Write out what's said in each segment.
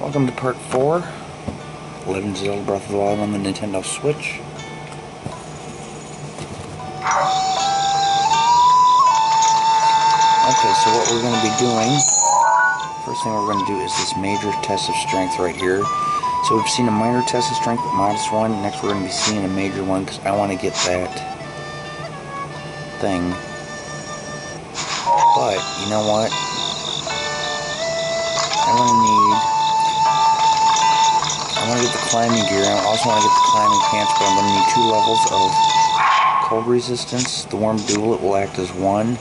Welcome to part 4, Legend of Zelda Breath of the Wild on the Nintendo Switch. Okay, so what we're going to be doing, first thing we're going to do is this major test of strength right here. So we've seen a minor test of strength, modest one. Next we're going to be seeing a major one because I want to get that thing. But, you know what? I want to get the climbing gear. I also want to get the climbing pants, but I'm going to need 2 levels of cold resistance. The warm dual, it will act as 1.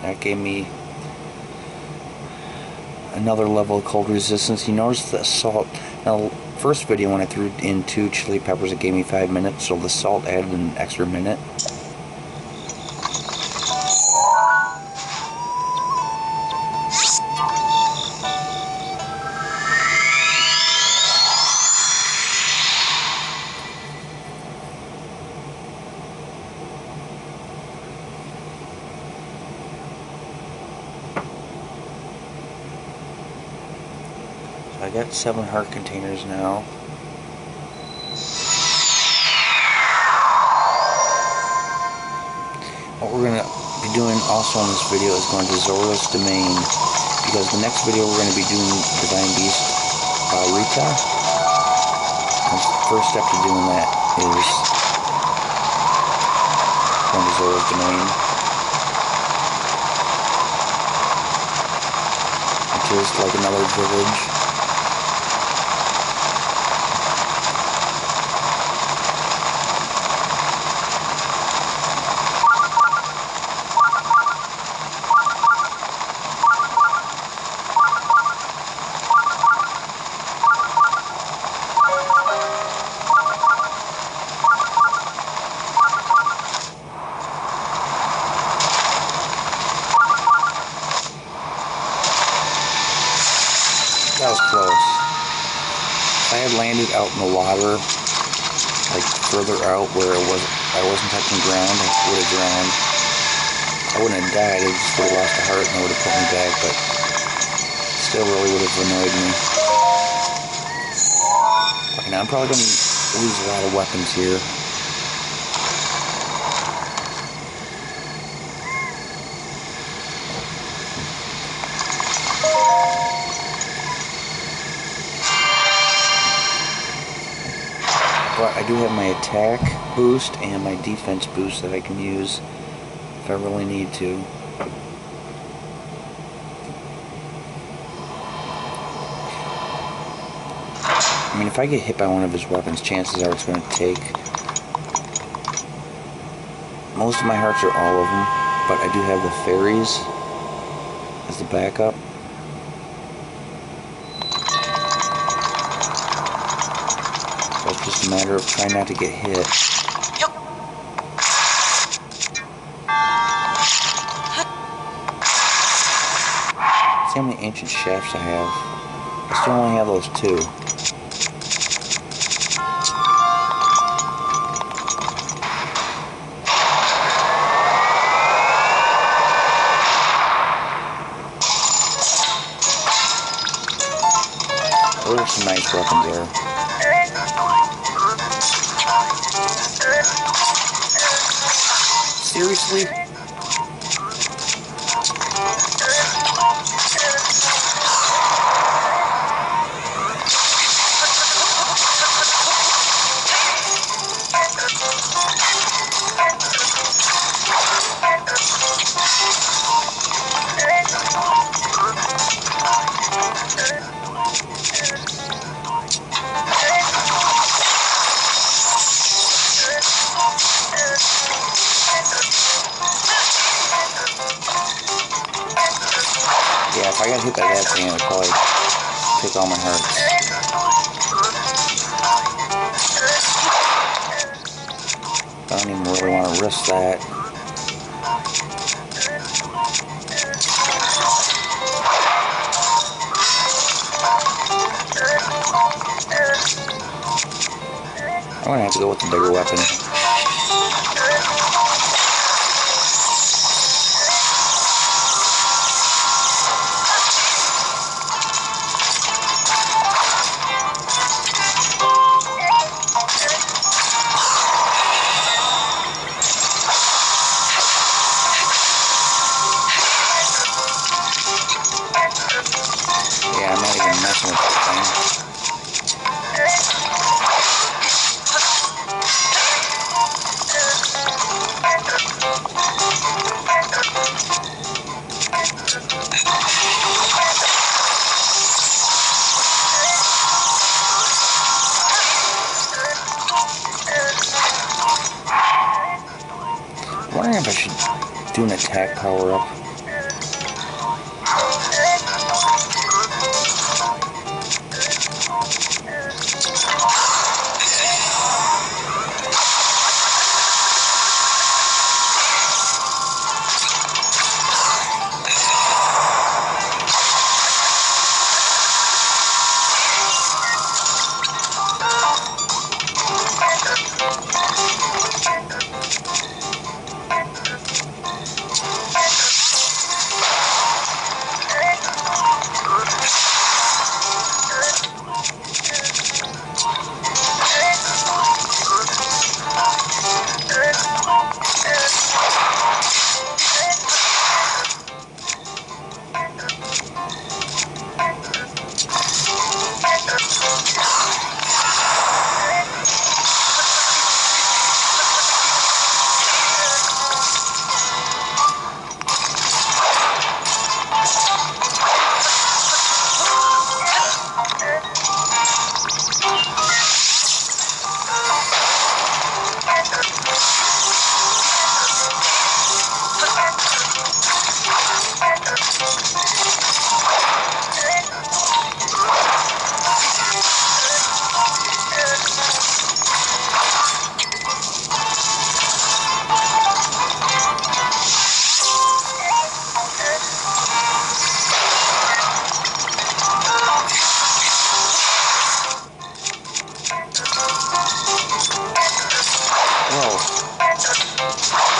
That gave me another level of cold resistance. You notice the salt. Now, first video when I threw in 2 chili peppers, it gave me 5 minutes, so the salt added an extra minute. I got 7 heart containers now. What we're going to be doing also in this video is going to Zora's Domain, because the next video we're going to be doing Divine Beast Rita. And the first step to doing that is going to Zora's Domain, which is like another village. That was close. If I had landed out in the water, like further out where I wasn't touching ground, I would have drowned. I wouldn't have died, I just would have lost a heart and it would have put me back, but still really would have annoyed me. Okay, now I'm probably going to lose a lot of weapons here. But I do have my attack boost and my defense boost that I can use if I really need to. I mean, if I get hit by one of his weapons, chances are it's going to take most of my hearts, or all of them, but I do have the fairies as the backup. It's just a matter of trying not to get hit. See how many ancient shafts I have? I still only have those 2. Those are some nice weapons there. Seriously? Yeah, if I got hit by that thing, it would probably take all my hearts. I don't even really want to risk that. I'm gonna have to go with the bigger weapon. Yeah, I'm not even messing with that thing. I'm wondering if I should do an attack power-up.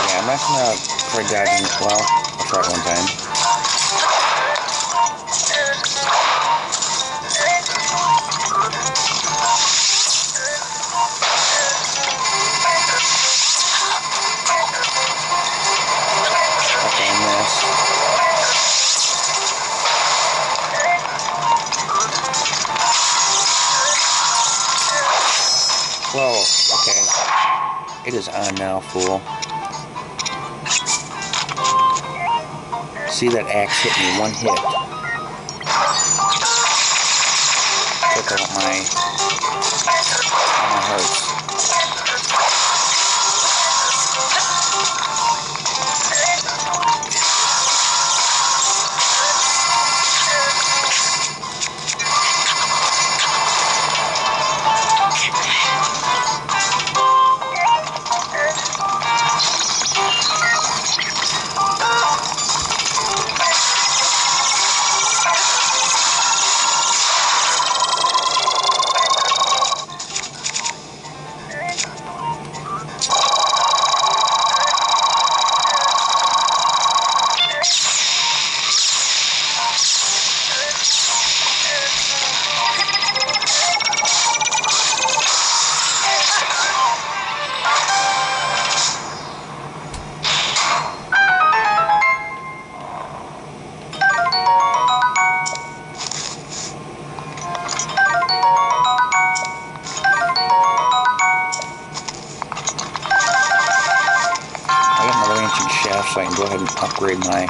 Yeah, I'm not gonna try dodging. Well, I'll try it one time. Okay, I missed. Whoa, okay. It is on now, fool. See, that axe hit me one hit. Took out my hearts. So I can go ahead and upgrade my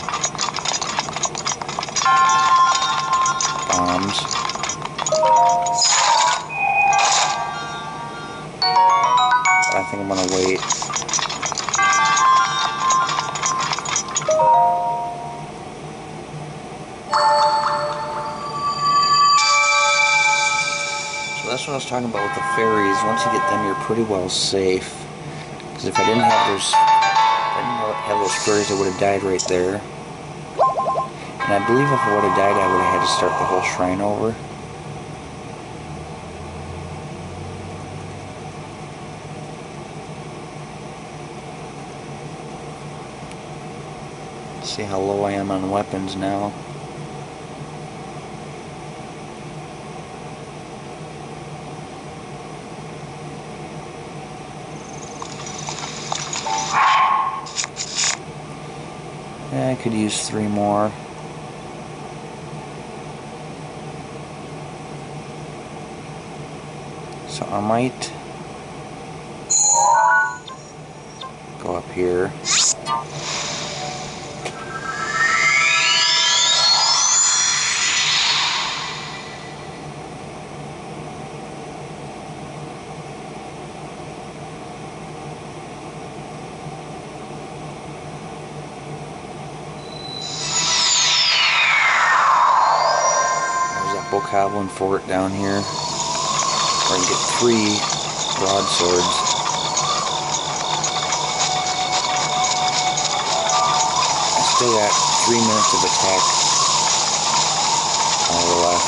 bombs. I think I'm gonna wait. So that's what I was talking about with the fairies. Once you get them, you're pretty well safe. Because if I didn't have those fairies, I would have died right there. And I believe if I would have died, I would have had to start the whole shrine over. See how low I am on weapons now. Yeah, I could use 3 more. So I might go up here. Bokoblin fort down here, where I can get 3 broadswords. I still got 3 minutes of attack left.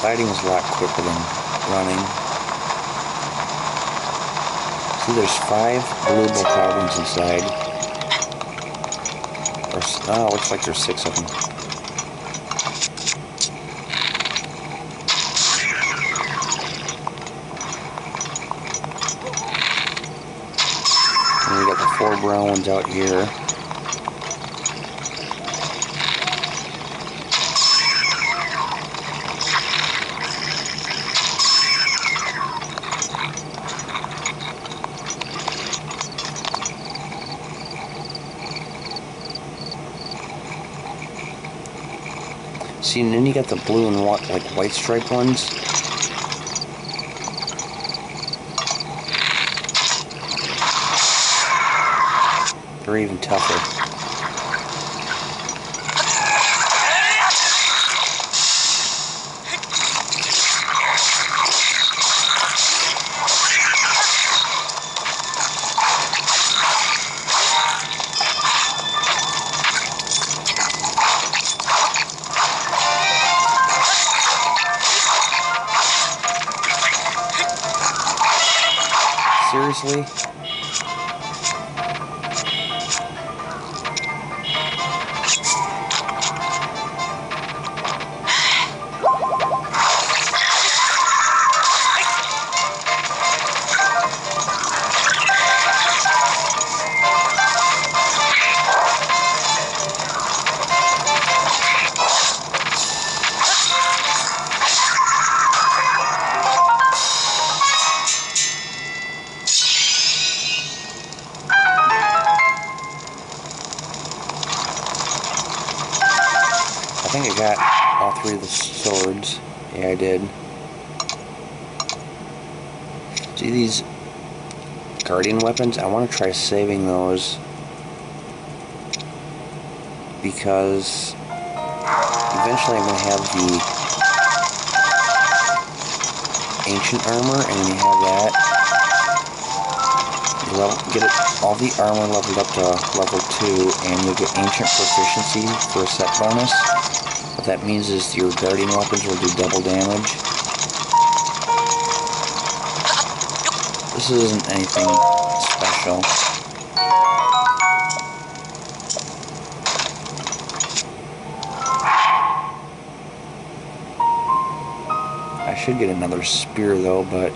Fighting is a lot quicker than running. See, there's 5 blue bokoblins inside. Oh, looks like there's 6 of them. And we got the 4 brown ones out here. See, and then you got the blue and white stripe ones. They're even tougher. Seriously? I think I got all 3 of the swords. Yeah, I did. See these guardian weapons? I want to try saving those because eventually I'm going to have the ancient armor, and when you have that, you'll get all the armor leveled up to level 2, and you'll get ancient proficiency for a set bonus. What that means is your guardian weapons will do double damage. This isn't anything special. I should get another spear though, but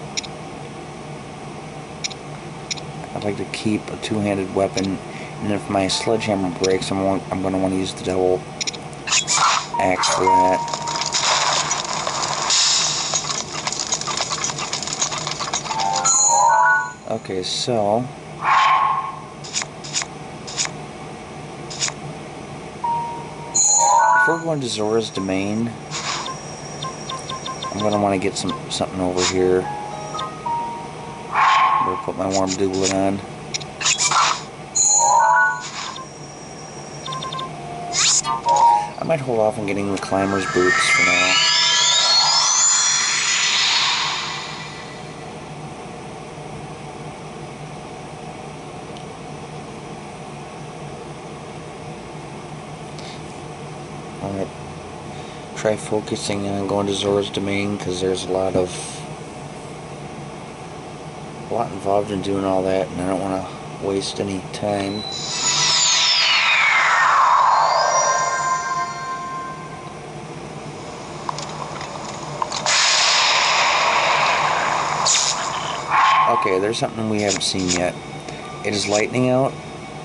I'd like to keep a 2-handed weapon, and if my sledgehammer breaks, I'm going to want to use the double axe for that. Okay, so before going to Zora's Domain, I'm going to want to get something over here. I'm going to put my warm doublet on. I might hold off on getting the climber's boots for now. I'm going to try focusing on going to Zora's Domain, because there's a lot involved in doing all that, and I don't want to waste any time. Okay, there's something we haven't seen yet. It is lightning out.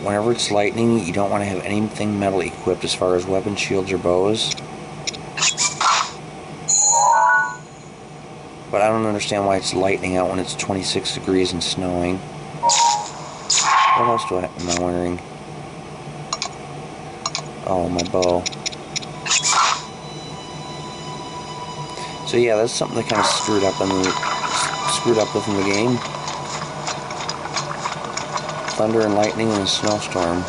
Whenever it's lightning, you don't want to have anything metal equipped as far as weapons, shields, or bows. But I don't understand why it's lightning out when it's 26 degrees and snowing. What else am I wearing? Oh, my bow. So yeah, that's something that kind of screwed up within the game. Thunder and lightning and a snowstorm.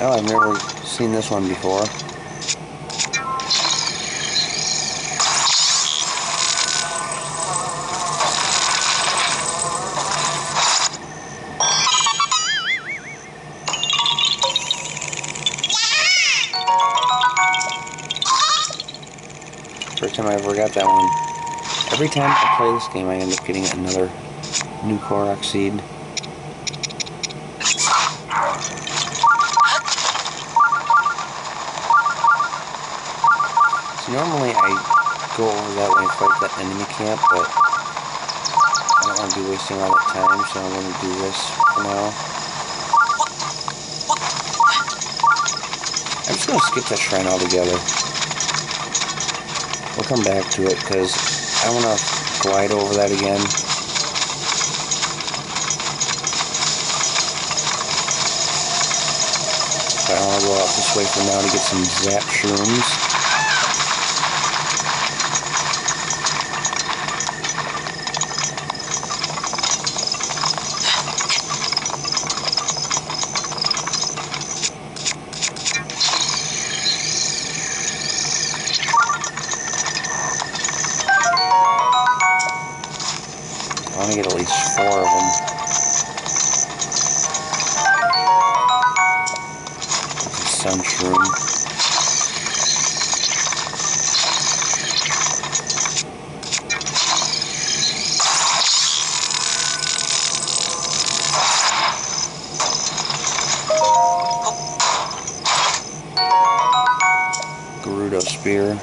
Oh, I've never seen this one before. First time I ever got that one. Every time I play this game, I end up getting another new Korok seed. So normally I go over that when I fight that enemy camp, but I don't want to be wasting all that time, so I'm going to do this for now. I'm just going to skip that shrine altogether. We'll come back to it, because I want to glide over that again. But I want to go out this way for now to get some zap shrooms. I want to get at least 4 of them. Sun shroom. Gerudo spear.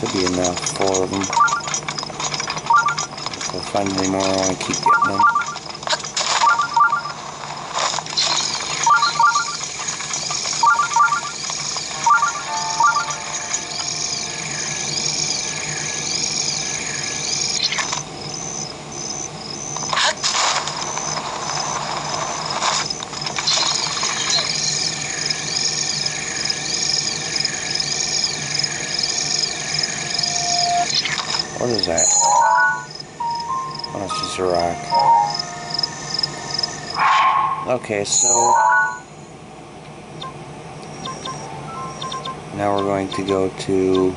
Should be enough, 4 of them. If I find any more, I want to keep getting them. What is that? Oh, it's just a rock. Okay, so now we're going to go to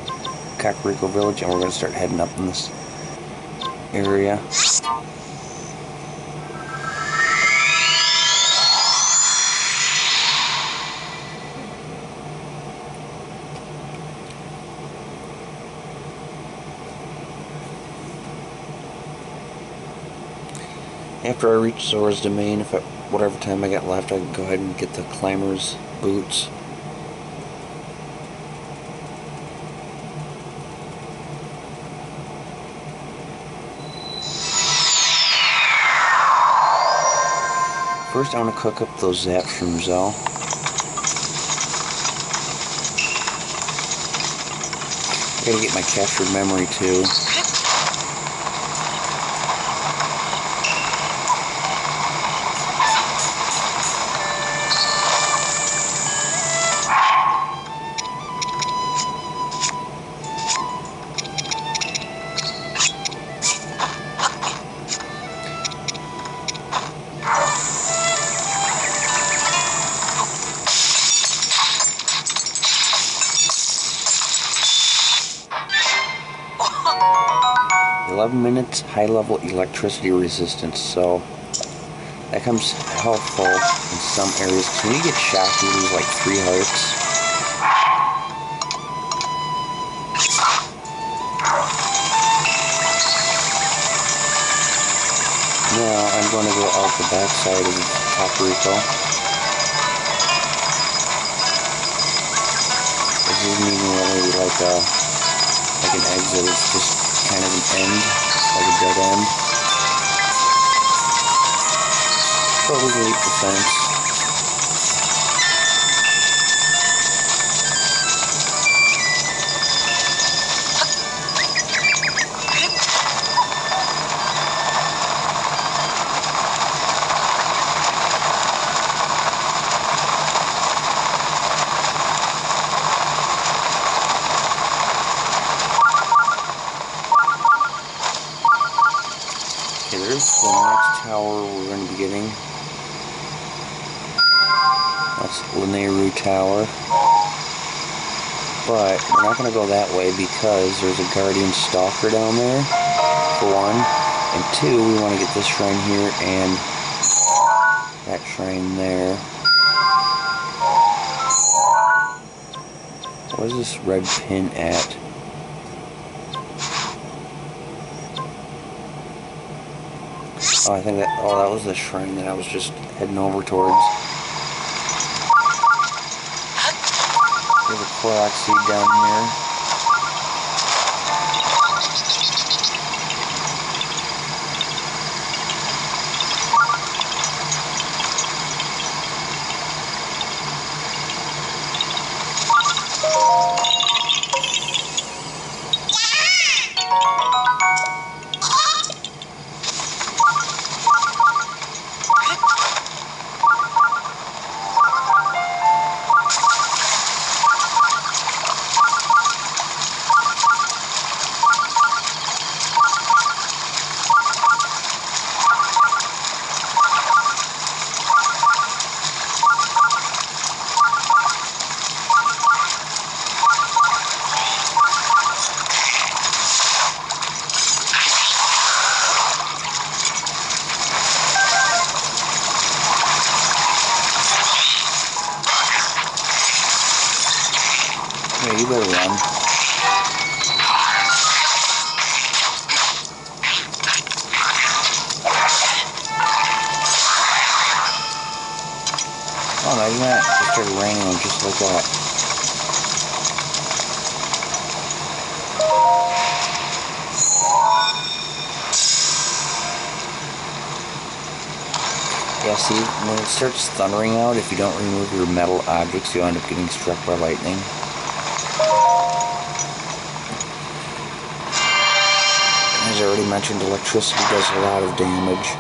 Kakariko Village, and we're going to start heading up in this area. After I reach Zora's Domain, if whatever time I got left, I can go ahead and get the climber's boots. First, I want to cook up those Zap Shrooms though. I gotta get my captured memory too. Minutes high level electricity resistance, so that comes helpful in some areas. So when you get shocked, you lose like 3 hearts. Now I'm going to go out the back side of Kakariko. This isn't even really like an exit, it's just kind of an end, like a dead end. But we can leap the fence. There's the next tower we're going to be getting. That's Lanayru Tower. But we're not going to go that way because there's a Guardian Stalker down there, for one. And two, we want to get this shrine here and that shrine there. What is this red pin at? Oh, I think that was the shrine that I was just heading over towards. There's a Korok seed down here. Yeah, you better run. Oh, imagine that. It started raining just like that. Yeah, see, when it starts thundering out, if you don't remove your metal objects, you'll end up getting struck by lightning. As I already mentioned, electricity does a lot of damage.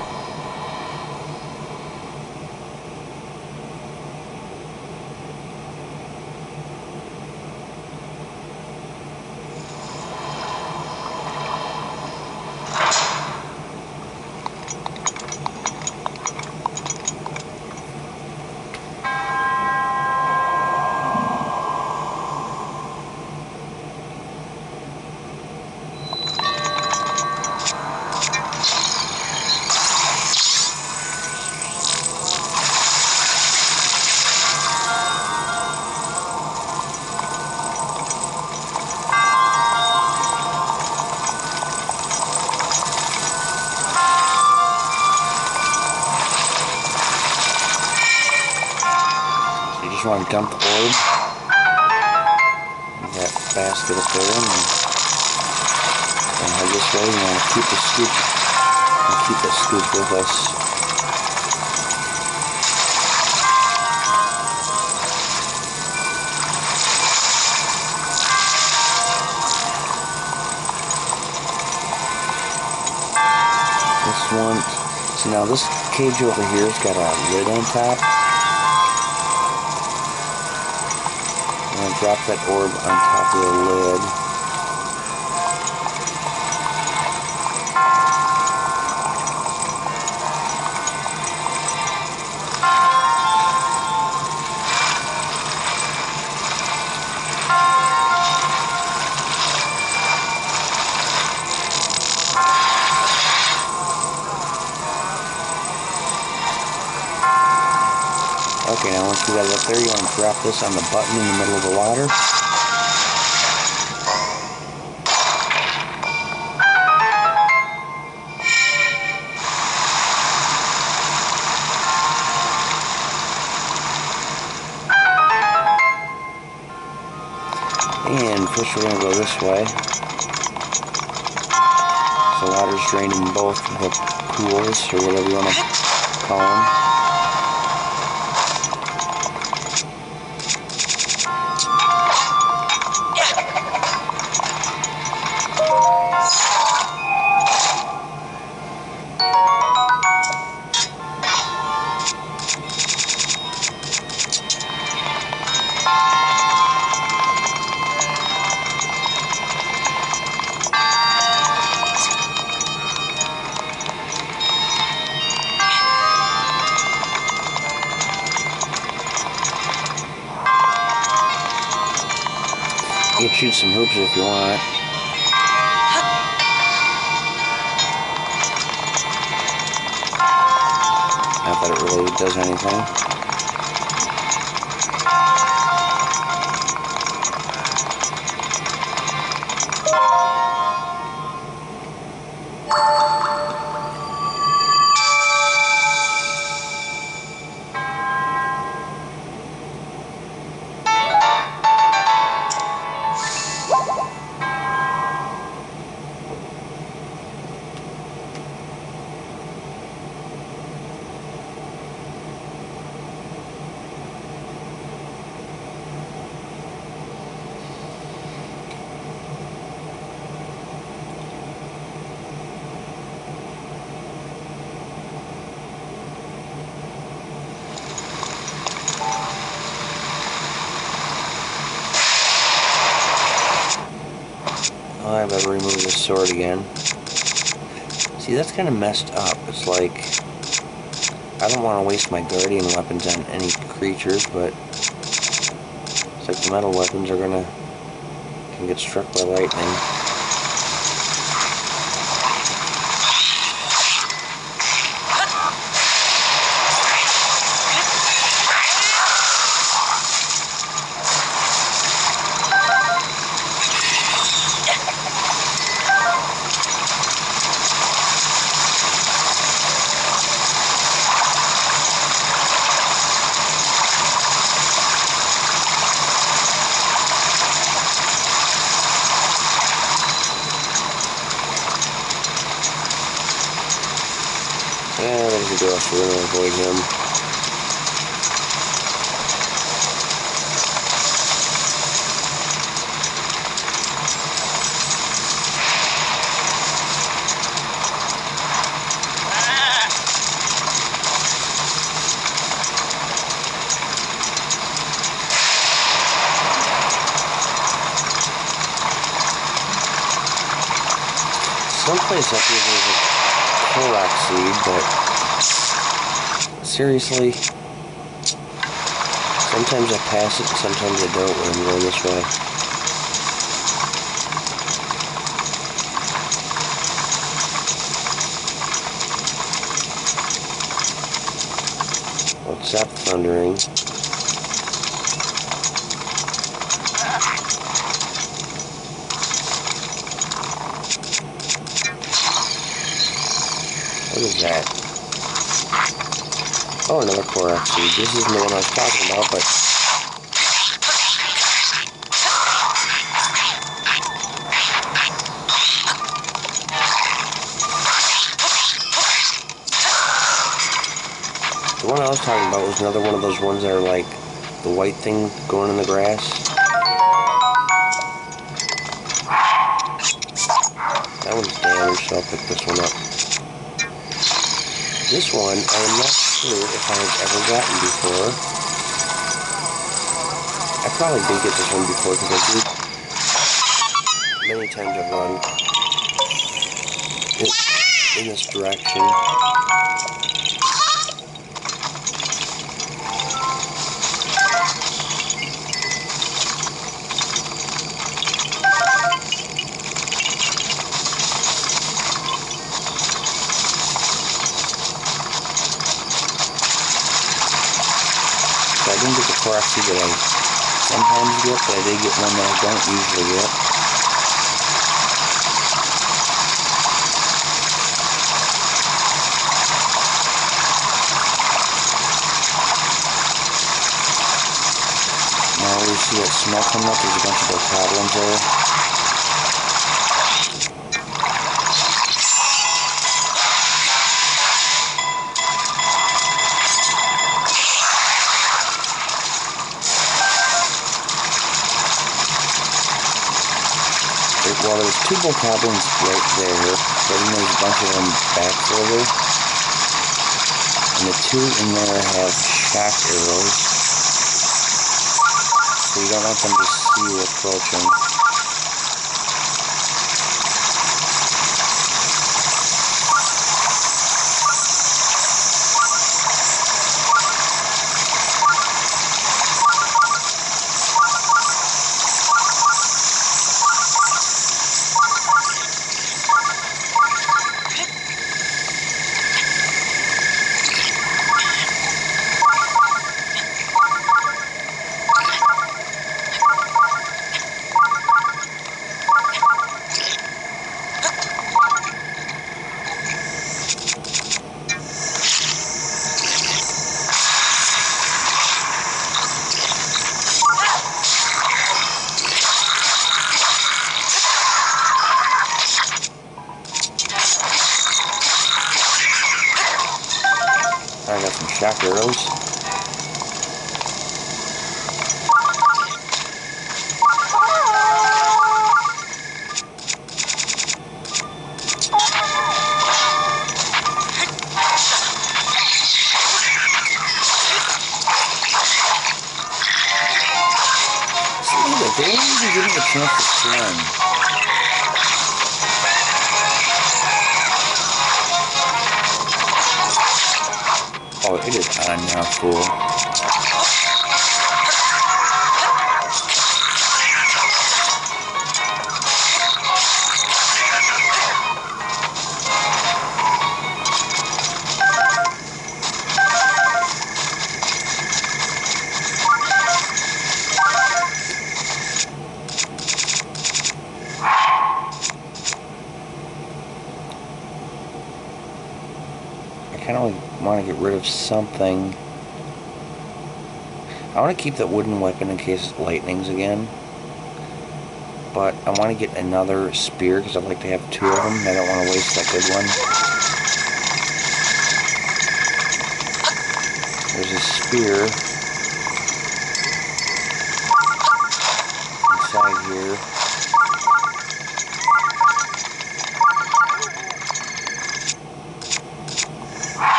just want to dump the orb. That basket up there, and head this way. We want to keep the scoop. And keep that scoop with us. This one. So now this cage over here has got a lid on top. I'm going to drop that orb on top of the lid. Okay, now once you got it up there, you want to drop this on the button in the middle of the water. And first we're going to go this way. So water's draining both the pools, or whatever you want to call them. You can shoot some hoops if you want. Not that it really does anything. Oh, I better remove this sword again. See, that's kind of messed up. It's like, I don't want to waste my guardian weapons on any creatures, but it's like the metal weapons are can get struck by lightning. Yeah, there's a girl, so we're going to avoid him. Someplace up here there's a Korok seed, but seriously, sometimes I pass it and sometimes I don't when I'm going this way. Well, stop thundering. What is that? Oh, another Korok seed. This isn't the one I was talking about, but The one I was talking about was another one of those ones that are like the white thing going in the grass. That one's damaged, so I'll pick this one up. This one, I am not sure if I have ever gotten before. I probably did get this one before because I did. Many times I've run in this direction. So I didn't get the Proxy that I sometimes get, but I did get one that I don't usually get. Now we see that smoke coming up, there's a bunch of those problems there. Well, there's two bokoblins right there, but then there's a bunch of them back further. And the two in there have shock arrows, so you don't want them to see you approaching. I got some shock arrows. They didn't even give me a chance to swim. Oh, it is on now, fool. I kind of want to get rid of something. I want to keep that wooden weapon in case it lightnings again. But I want to get another spear because I'd like to have two of them. I don't want to waste that good one. There's a spear inside here.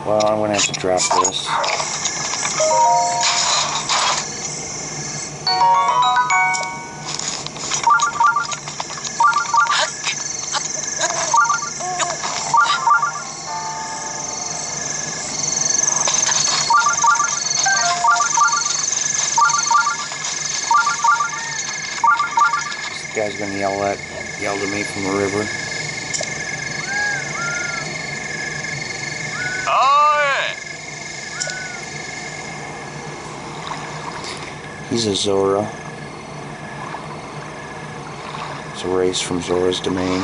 Well, I'm going to have to drop this. This guy's going to yell to me from the river. He's a Zora. It's a race from Zora's Domain.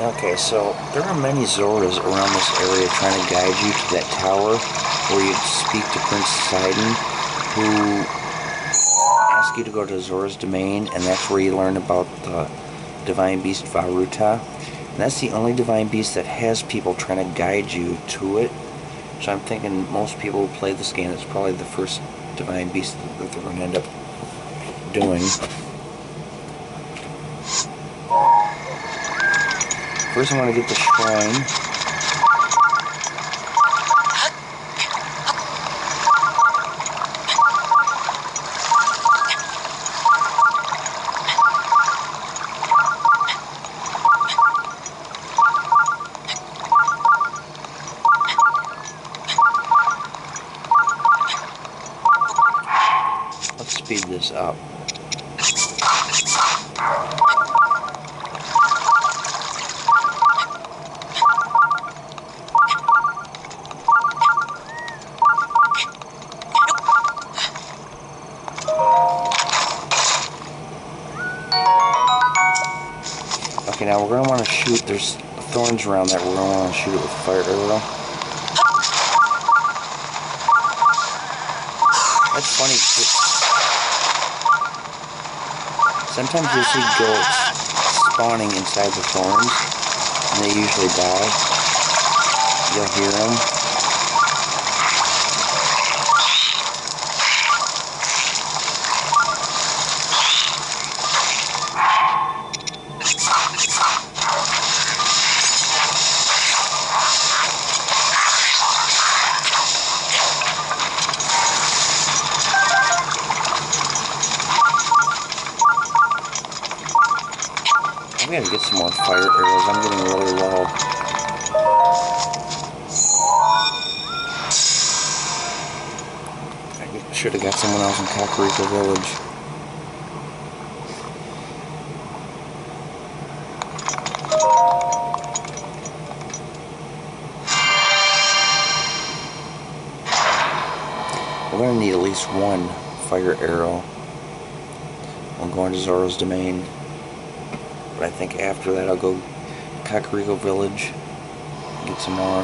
Okay, so there are many Zoras around this area trying to guide you to that tower where you speak to Prince Poseidon, who asks you to go to Zora's domain, and that's where you learn about the divine beast Varuta. And that's the only divine beast that has people trying to guide you to it. So I'm thinking most people who play this game, it's probably the first divine beast that they're going to end up doing. First I want to get the shrine. Let's speed this up. Okay, now we're going to want to shoot, there's thorns around that, we're going to want to shoot it with a fire arrow. That's funny. Sometimes you'll see goats spawning inside the thorns, and they usually die. You'll hear them. I gotta get some more fire arrows. I'm getting really low. I should have got someone else in Kakariko Village. We're gonna need at least one fire arrow. I'm going to Zora's domain. But I think after that I'll go Kakariko Village, get some more.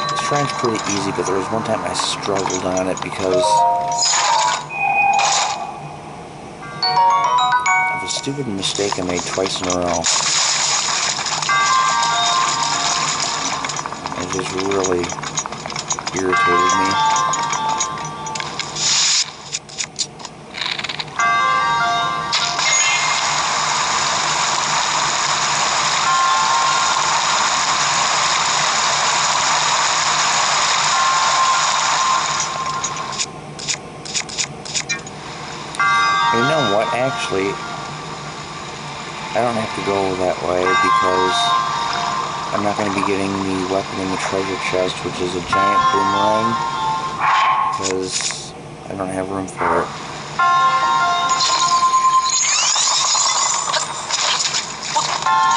This shrine's pretty easy, but there was one time I struggled on it because a stupid mistake I made twice in a row. It just really irritated me. You know what, actually, I don't have to go that way because I'm not going to be getting the weapon in the treasure chest, which is a giant boomerang, because I don't have room for it.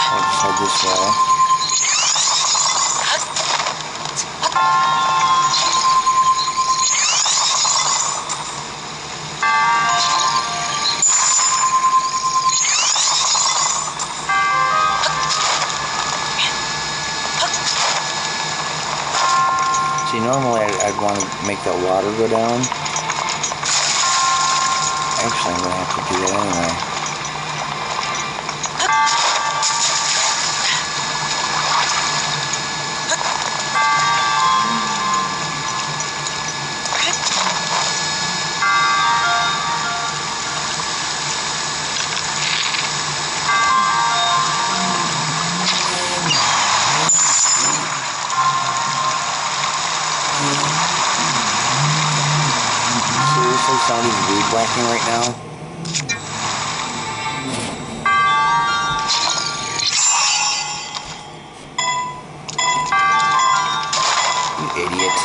I'll just head this way. See, normally I'd want to make that water go down. Actually, I'm going to have to do that anyway. Seriously, somebody's weed whacking right now? You idiot.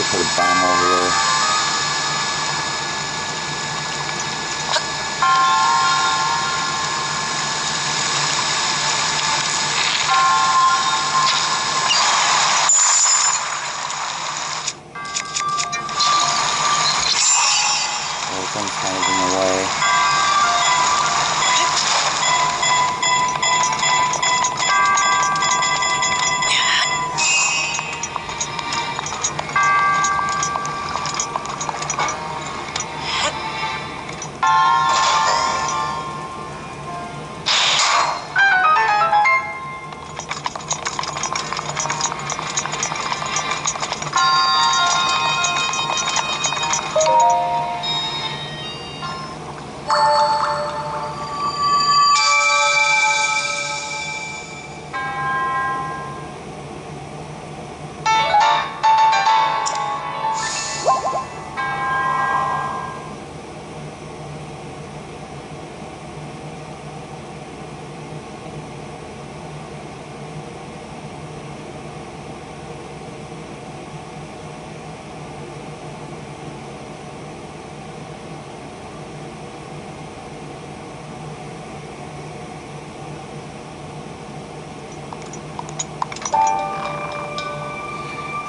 to put a bomb over there. Everything's kind of in the way.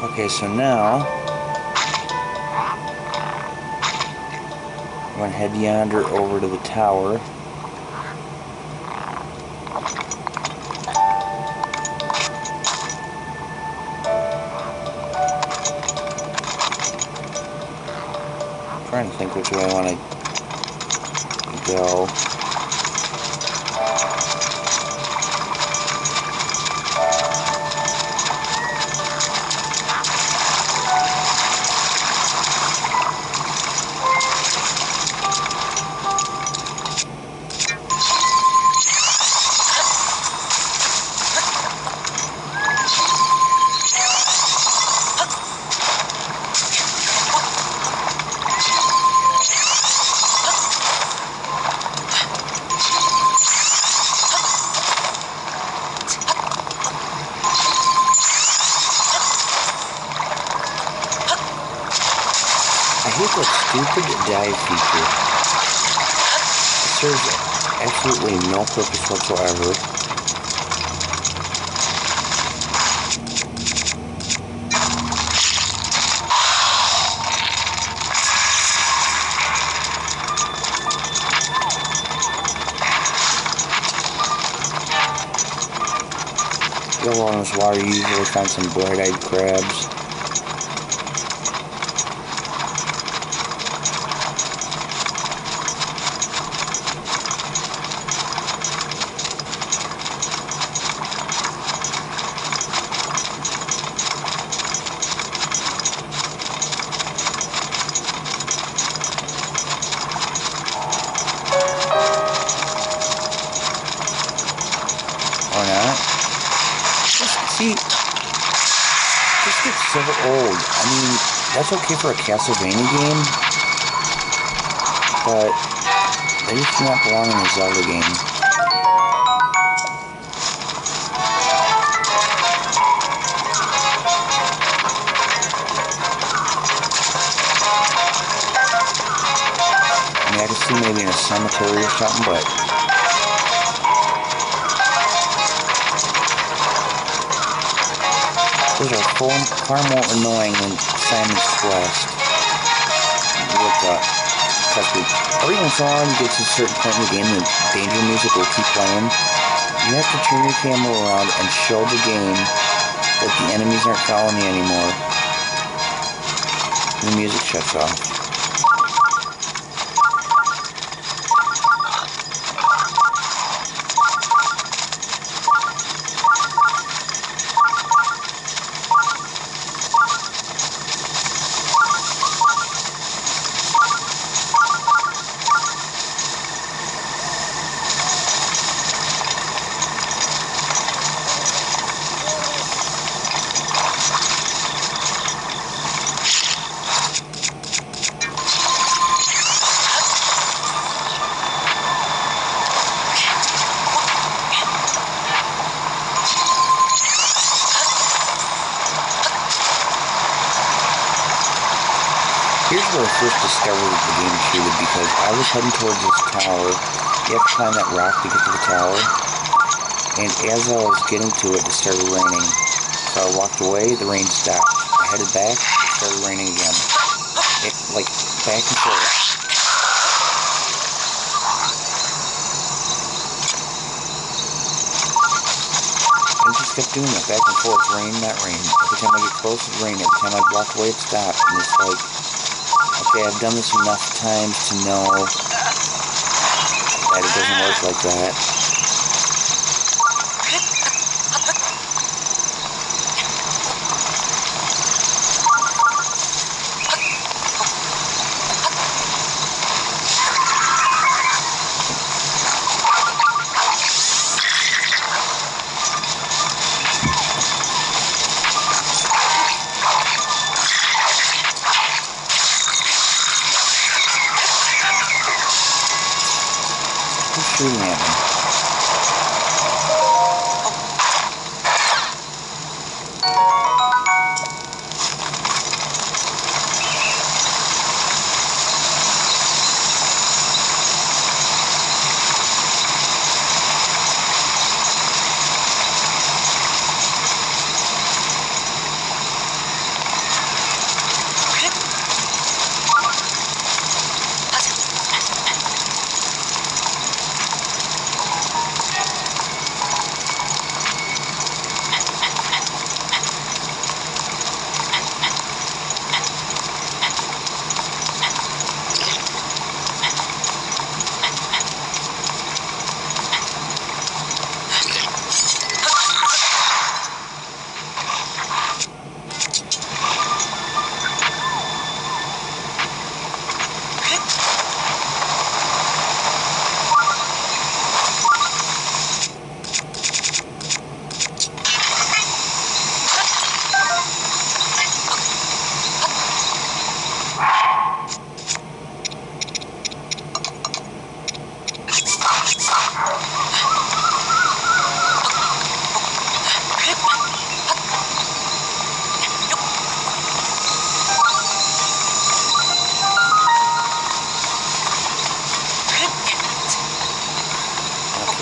Okay, so now I'm going to head yonder over to the tower. I'm trying to think which way I want to go. I hate that stupid dive feature. It serves absolutely no purpose whatsoever. Go along this water, you usually find some bright-eyed crabs. Or not. See, this gets so old. I mean, that's okay for a Castlevania game, but they just do not belong in a Zelda game. I mean, I could see maybe in a cemetery or something, but those are far more annoying than Simon's Quest with Cusby. Every once in a while you get to a certain point in the game, the danger music will keep playing. You have to turn your camera around and show the game that the enemies aren't following you anymore. And the music shuts off. where I first discovered the game cheated, because I was heading towards this tower. You have to climb that rock to get to the tower. And as I was getting to it, it started raining. So I walked away, the rain stopped. I headed back, it started raining again. Like, back and forth. I just kept doing that, back and forth, rain, not rain. Every time I get close, it rained. Every time I'd walk away, it stopped. And it's like, okay, I've done this enough times to know that it doesn't work like that. Who's shooting at me?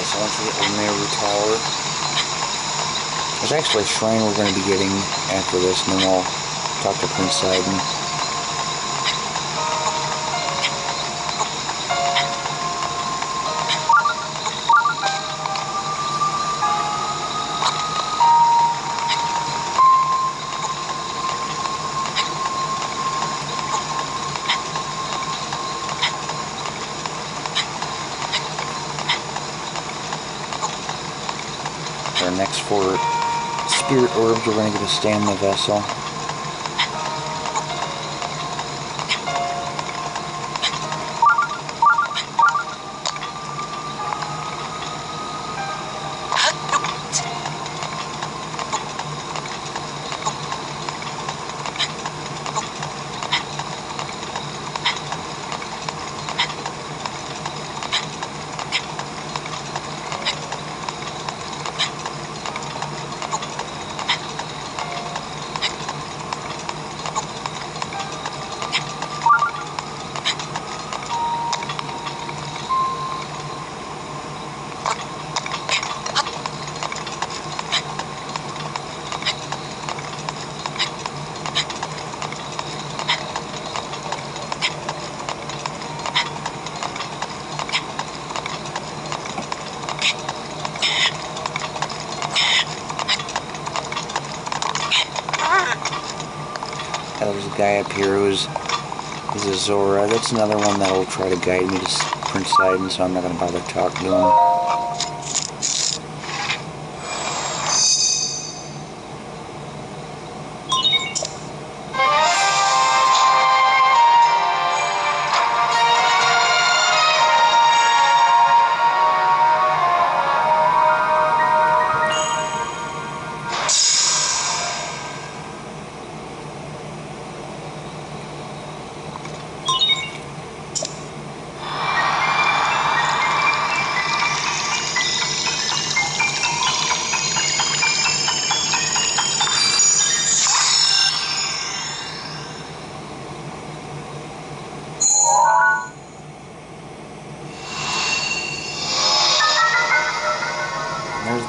So once we get to the Meru Tower, there's actually a shrine we're going to be getting after this, and then we'll talk to Prince Sidon. Our next 4 spirit orbs, we're going to get a stamina vessel. There's a guy up here who's a Zora. That's another one that'll try to guide me to Prince Sidon, so I'm not going to bother talking to him.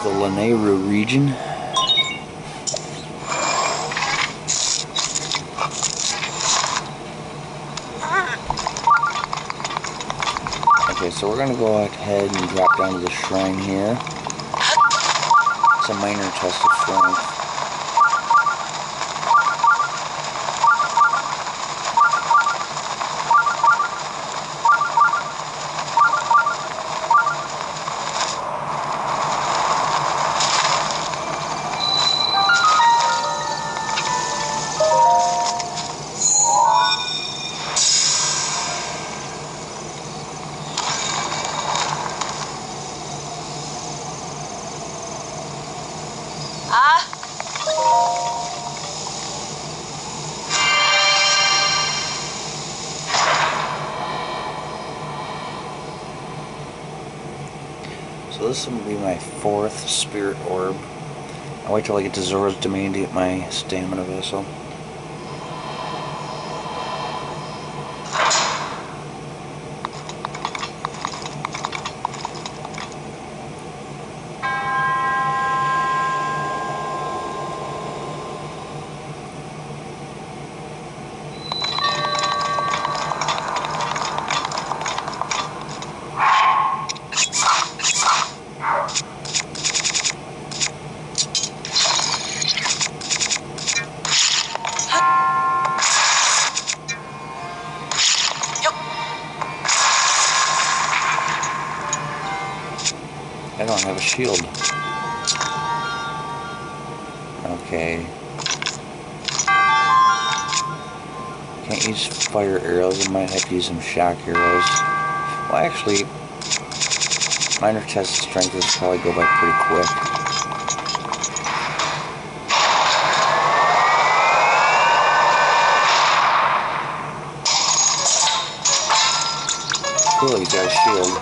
the Lanayru region. Okay, so we're gonna go ahead and drop down to the shrine here. It's a minor test of strength. So this will be my 4th spirit orb. I'll wait till I get to Zora's Domain to get my stamina vessel. I don't have a shield. Okay. Can't use fire arrows. I might have to use some shock arrows. Well, actually, minor test of strength will probably go by pretty quick. Cool, he's got a shield.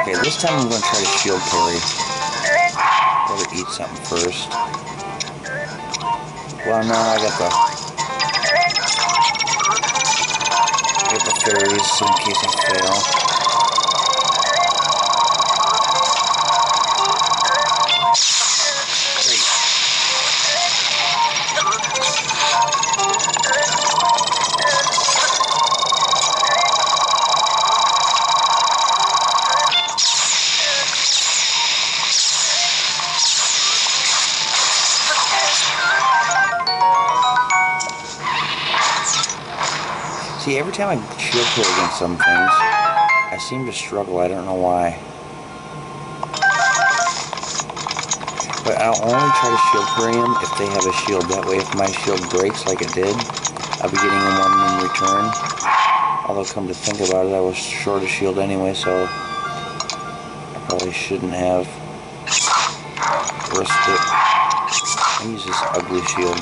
Okay, this time I'm going to try to shield parry. Gotta eat something first. Well, no, I got the fairies so in case I fail. See, every time I shield parry against some things, I seem to struggle. I don't know why. But I'll only try to shield parry them if they have a shield. That way, if my shield breaks like it did, I'll be getting one in return. Although, come to think about it, I was short a shield anyway, so I probably shouldn't have risked it. I use this ugly shield.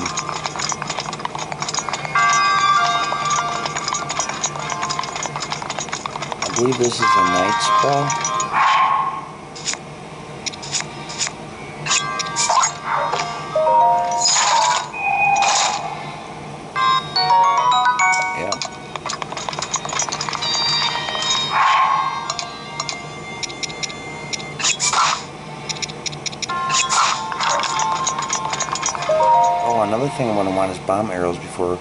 I believe this is a night spell. Yeah. Oh, Oh, another thing I'm going to want is bomb arrows before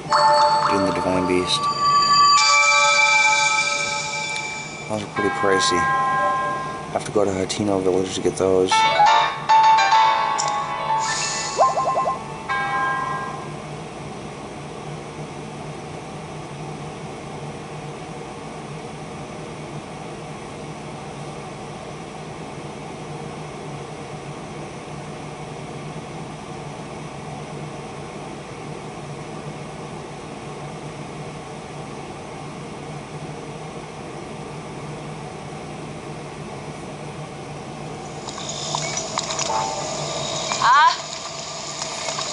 doing the Divine Beast. Those are pretty pricey. I have to go to Hateno Village to get those.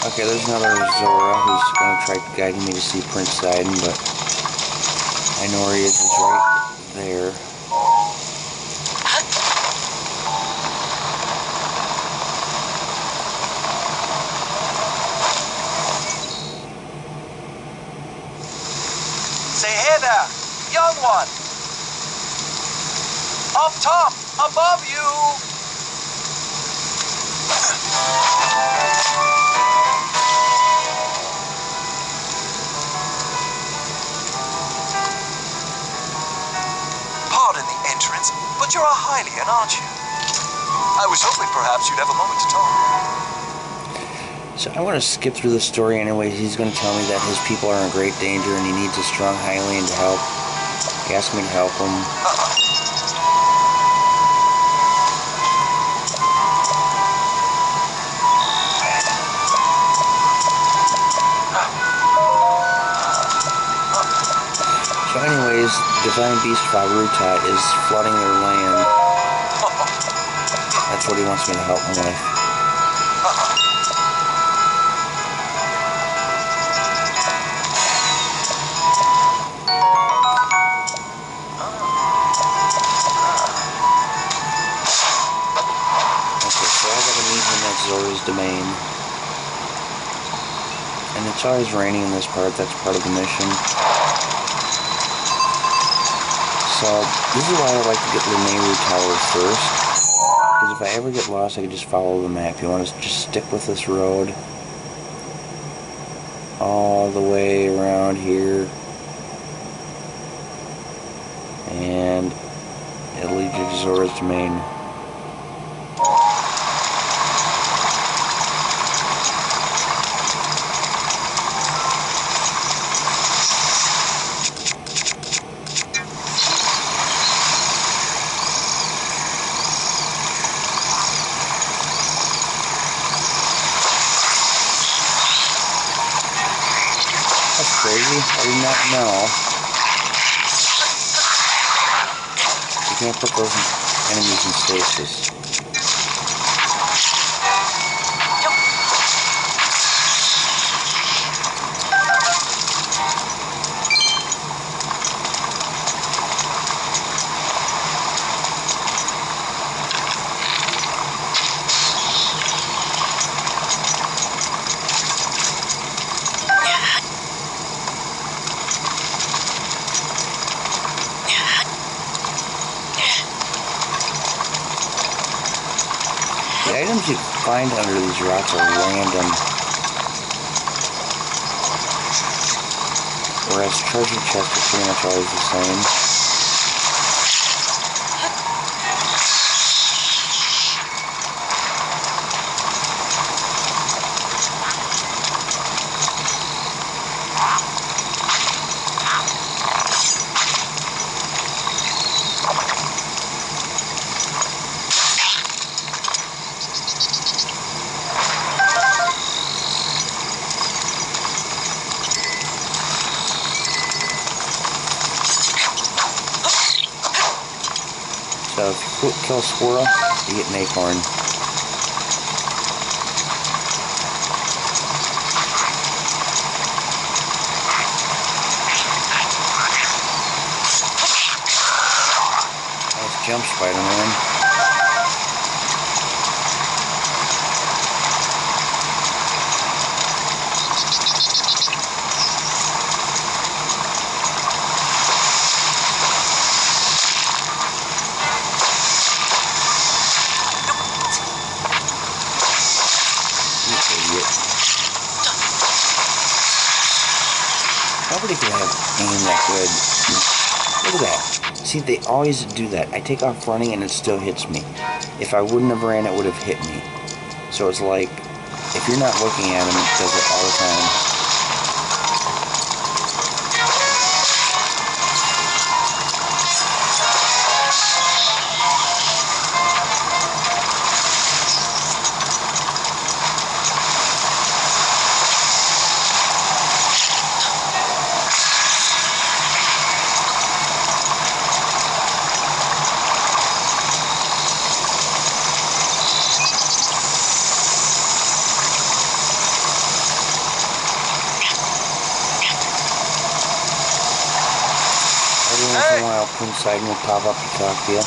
Okay, there's another Zora who's going to try guiding me to see Prince Sidon, but I know where he is. He's right there. Say, hey there, young one. Up top, above you. Pardon the entrance, but you're a Hylian, aren't you? I was hoping perhaps you'd have a moment to talk. So I'm going to skip through the story anyways. He's going to tell me that his people are in great danger and he needs a strong Hylian to help. He asked me to help him. So anyways, Divine Beast Vahruta is flooding their land. That's what he wants me to help him with. Okay, so I gotta meet him at Zora's Domain. And it's always raining in this part, that's part of the mission. So, this is why I like to get Lanayru Tower first. Because if I ever get lost, I can just follow the map. You want to just stick with this road all the way around here. And it'll lead you to Zora's Domain. Crazy? I did not know. You can't put those enemies in stasis. The items you find under these rocks are random, whereas treasure chests are pretty much always the same. So if you kill a squirrel, you get an acorn. Nice jump, Spider-Man. Nobody can have aim that good. Look at that. See, they always do that. I take off running and it still hits me. If I wouldn't have ran, it would have hit me. So it's like, if you're not looking at him, it does it all the time. Every once in a while, Prince Sidon will pop up to talk to you.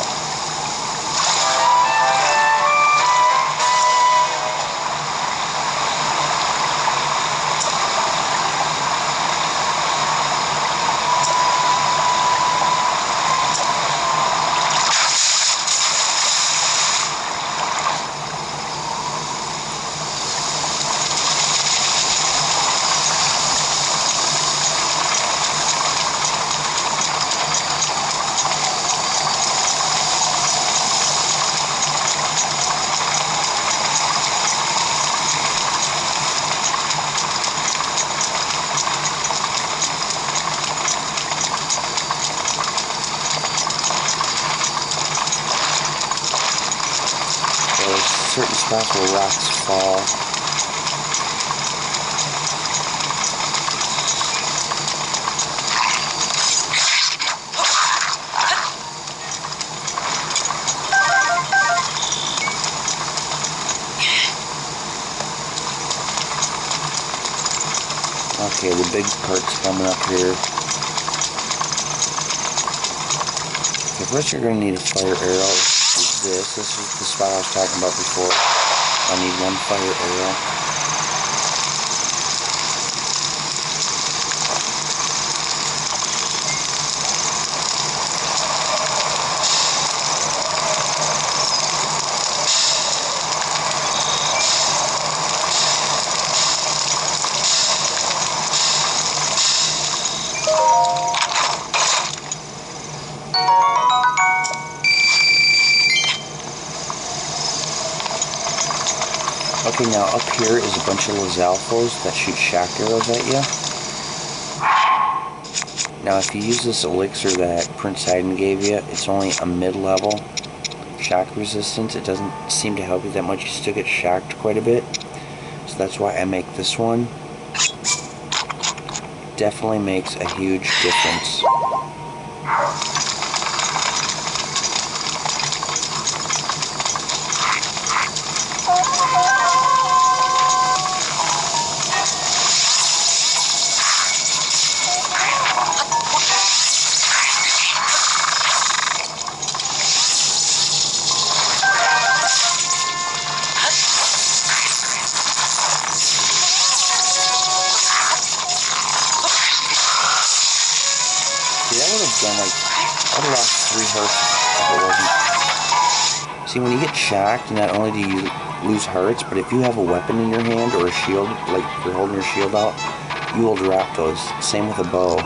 There's certain spots where rocks fall. Okay, the big part's coming up here. Okay, first you're going to need a fire arrow. This is the spot I was talking about before. I need one fire arrow. Okay, now up here is a bunch of Lizalfos that shoot shock arrows at you. Now if you use this elixir that Prince Sidon gave you, it's only a mid-level shock resistance. It doesn't seem to help you that much. You still get shocked quite a bit. So that's why I make this one. Definitely makes a huge difference. See, I would have done like, I would have lost 3 hearts if it wasn't. See, when you get shocked, not only do you lose hearts, but if you have a weapon in your hand or a shield, like you're holding your shield out, you will drop those. Same with a bow.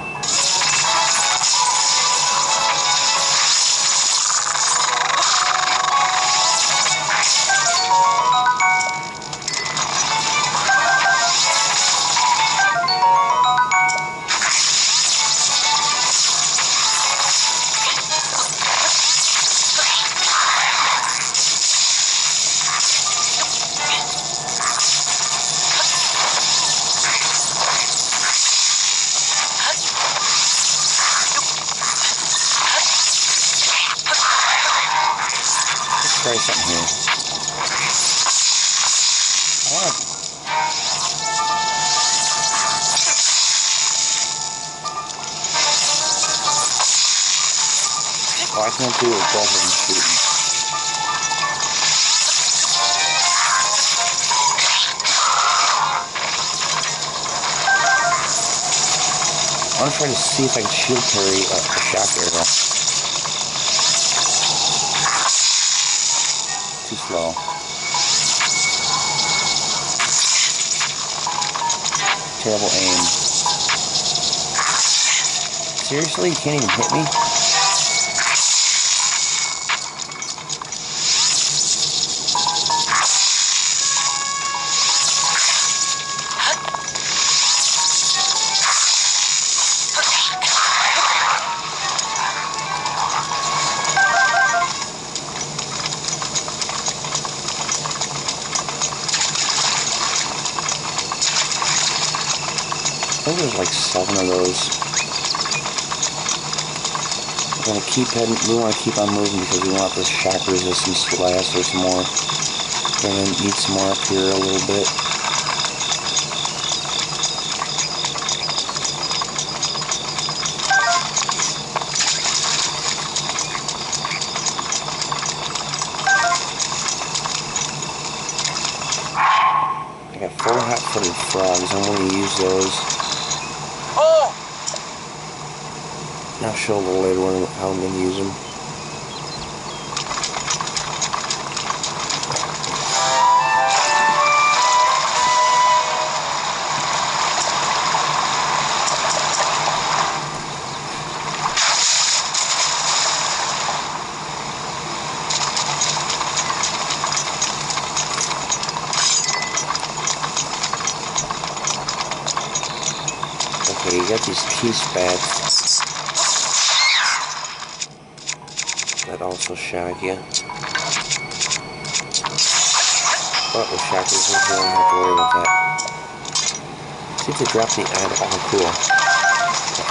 Try something here. I can't do it with both of them shooting. I want to try to see if I can shield parry a shock arrow. Too slow. Terrible aim. Seriously, you can't even hit me? I think there's like 7 of those. We're gonna keep heading. We want to keep on moving because we want this shock resistance to last. There's more. We're gonna need some more up here a little bit. I got 4 hot-footed frogs. I'm gonna use those. I'll show a little later on how I'm going to use them. Okay, you got these key spats that also shock you. But with shock resistance, you don't have to worry about that. See if they drop the eyeball. Oh, cool.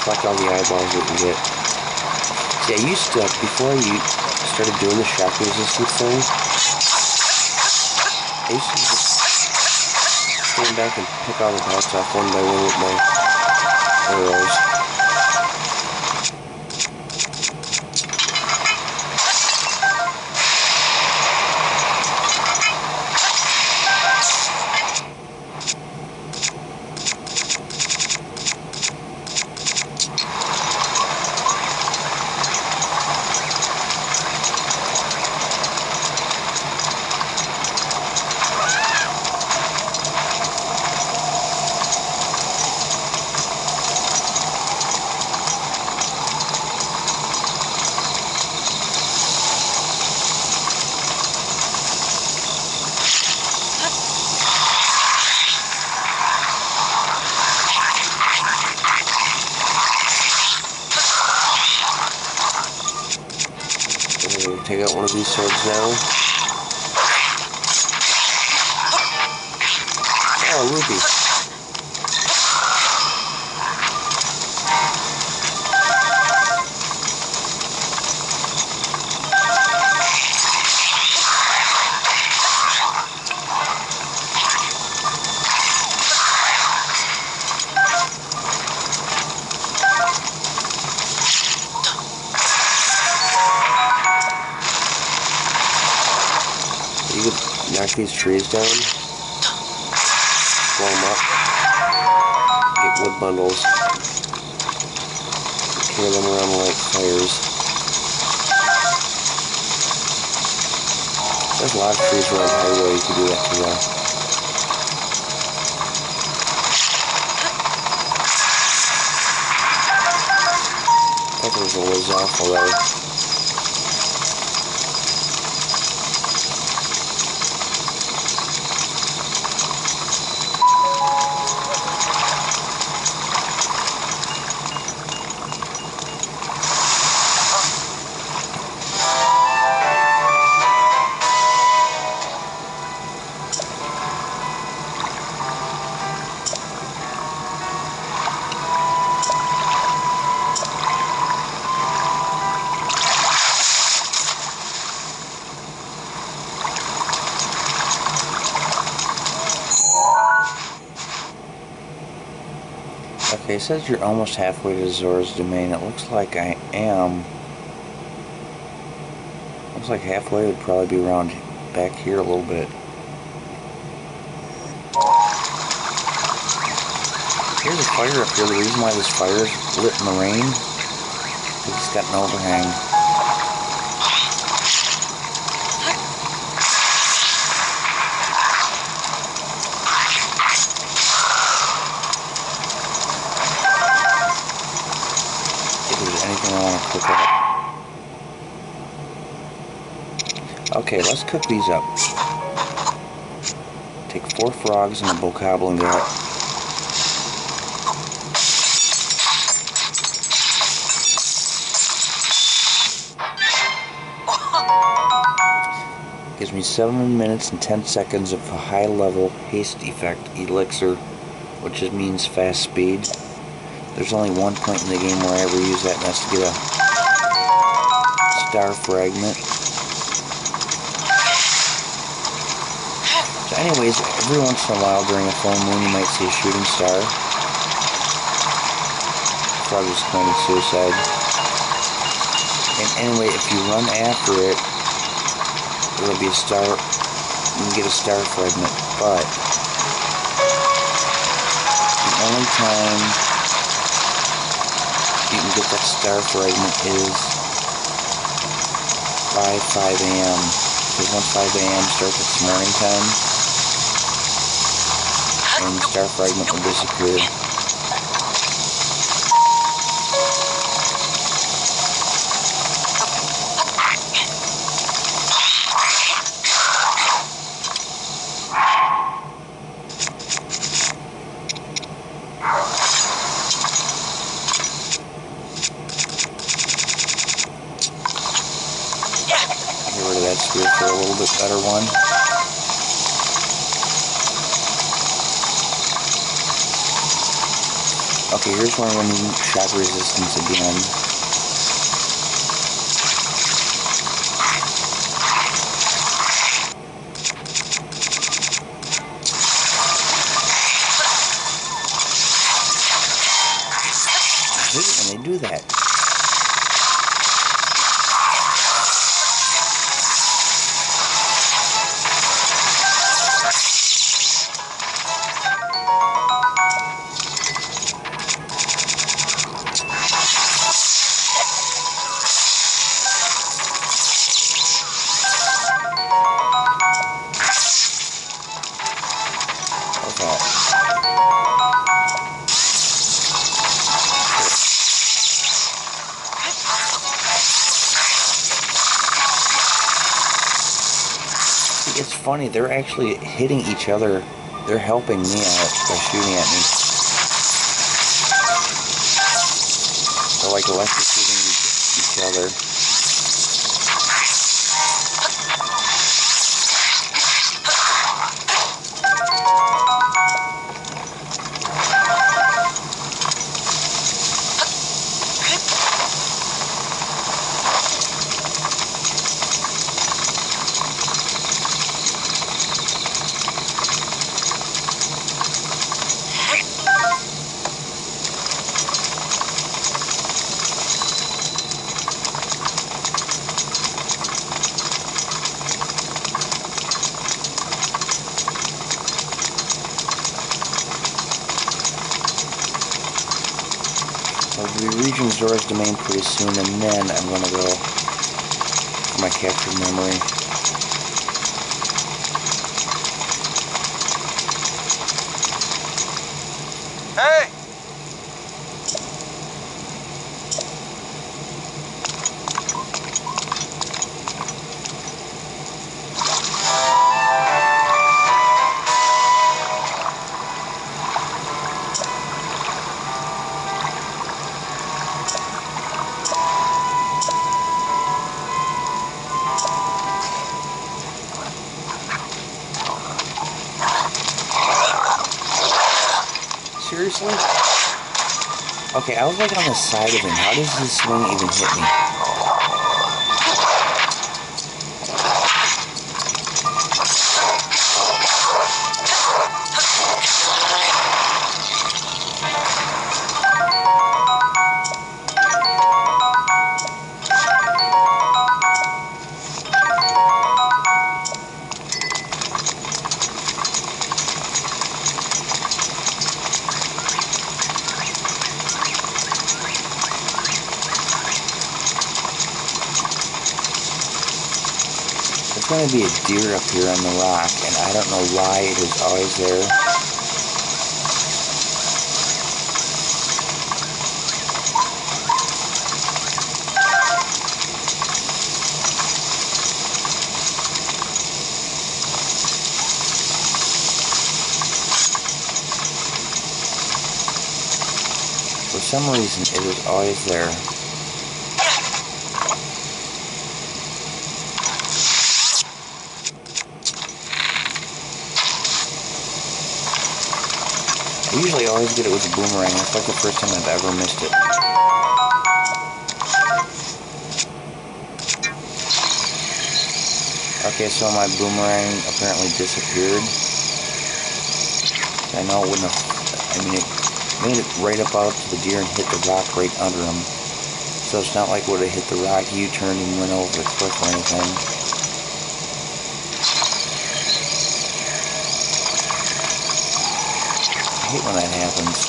Collect all the eyeballs you can get. See, I used to, before you started doing the shock resistance thing, I used to just stand back and pick all the parts off one by one with my arrows. Take out one of these swords now. Oh, rupee. You could knock these trees down, blow them up, get wood bundles, carry them around like fires. There's a lot of trees around the highway, you can do that too well. I thought there was a ways off already. Okay, it says you're almost halfway to Zora's Domain. It looks like I am. Looks like halfway would probably be around back here a little bit. Here's a fire up here. The reason why this fire is lit in the rain is it's got an overhang. Okay, let's cook these up. Take 4 frogs and a bokoblin gut. Gives me 7 minutes and 10 seconds of a high-level haste effect elixir, which just means fast speed. There's only one point in the game where I ever use that, and that's to get a star fragment. So anyways, every once in a while during a full moon you might see a shooting star. Frog just committed suicide. And anyway, if you run after it, it'll be a star. You can get a star fragment, but the only time you can get that star fragment is by 5 a.m. Because once 5 a.m. starts, it's morning time, and the star fragment will disappear. Get rid of that spear for a little bit better one. Okay, here's where I'm going to need shock resistance again. I hate it when they do that. It's funny, they're actually hitting each other. They're helping me out by shooting at me. They're like electrocuting each other. I'll be reaching Zora's domain pretty soon, and then I'm going to go for my captured memory. Hey! Seriously? Okay, I was like on the side of him. How does his swing even hit me? There's going to be a deer up here on the rock, and I don't know why it is always there. For some reason, it is always there. I usually always get it with a boomerang. That's like the first time I've ever missed it. Okay, so my boomerang apparently disappeared. I know it wouldn't have... I mean, it made it right up out to the deer and hit the rock right under him. So it's not like it would have hit the rock, U-turned and went over the cliff or anything. I hate when that happens.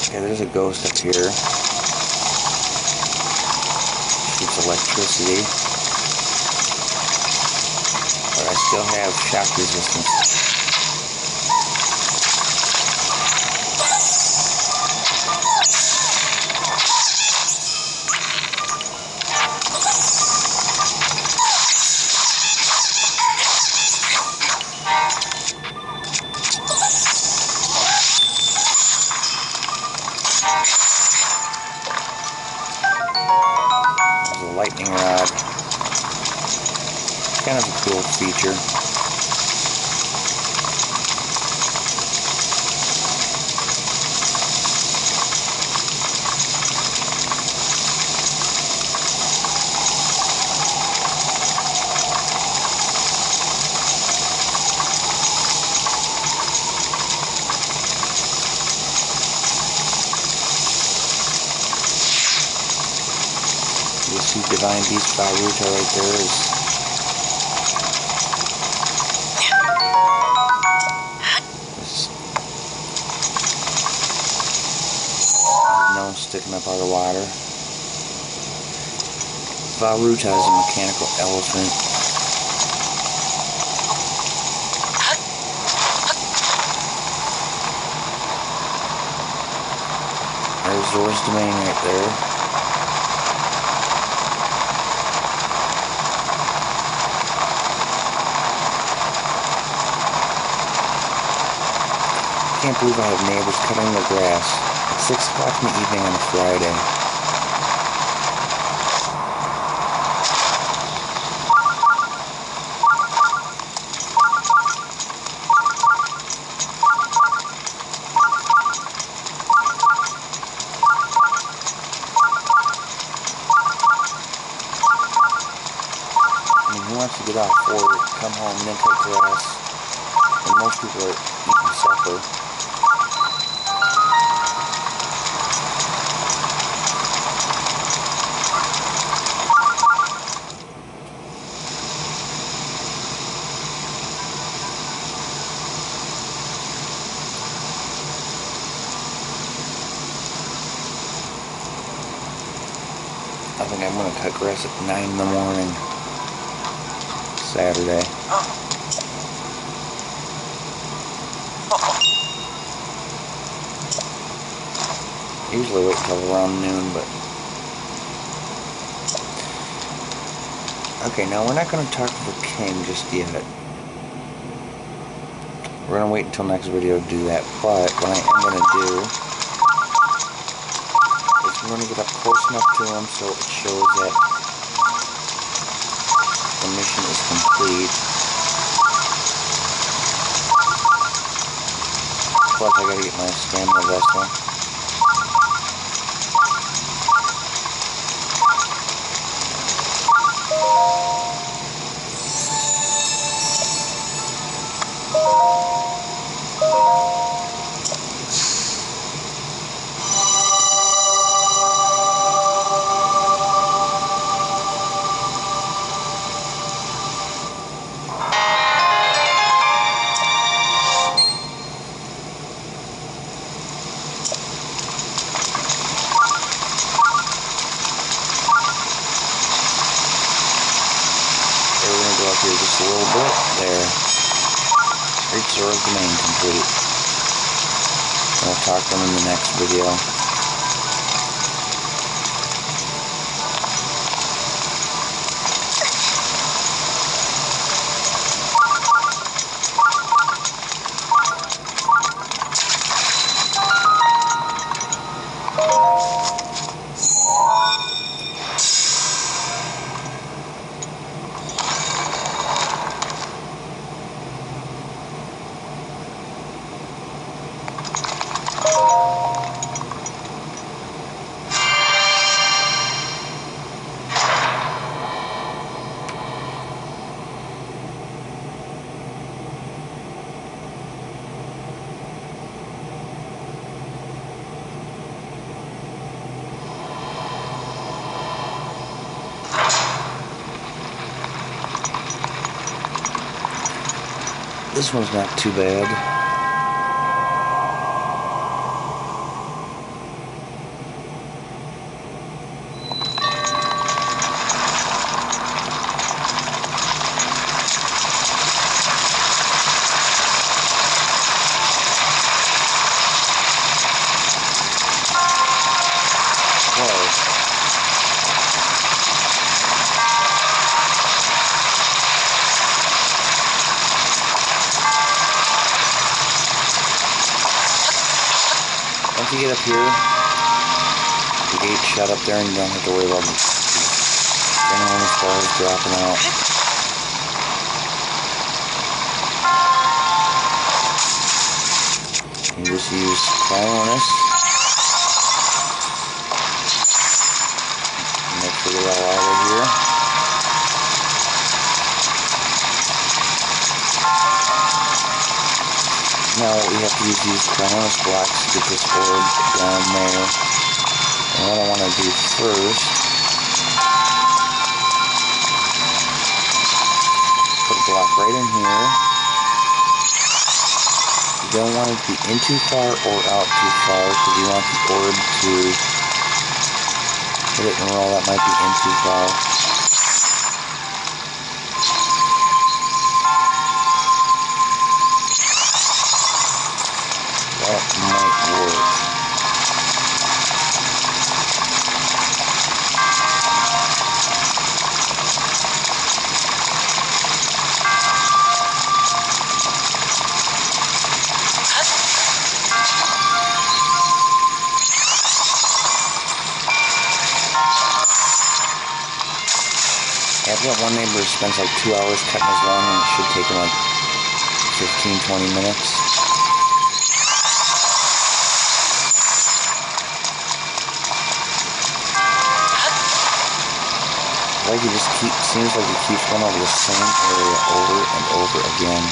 Okay, there's a ghost up here. Shoots electricity. But I still have shock resistance. Lightning rod. Kind of a cool feature. You see Divine Beast Faruta right there is his nose sticking up out of the water. Faruta is a mechanical elephant. There's Zora's Domain right there. I can't believe I have neighbors cutting their grass at 6 o'clock in the evening on a Friday. I mean, who wants to get off work, come home, and then cut grass, and most people are eating supper. I think I'm going to cut grass at 9 in the morning, Saturday. Usually wait till around noon, but... Okay, now we're not going to talk to the king just yet. We're going to wait until next video to do that, but what I am going to do is we're going to get up close enough to him so it shows that the mission is complete. Plus I gotta get my stamina vessel. Here just a little bit. There. Reach Zora's Domain complete. I'll talk to them in the next video. This one's not too bad. Once you get up here, the gate's shut up there and you don't have to worry about any balls dropping out. You just use fire on this. Make sure they're all out of here. Now we have to use these Cryonis blocks to get this orb down there. And what I want to do first, put a block right in here. You don't want it to be in too far or out too far because you want the orb to hit it and roll. That might be in too far. That might work. I've got one neighbor who spends like 2 hours cutting his lawn and it should take him like 15-20 minutes. Like he just seems like he keeps going over the same area over and over again.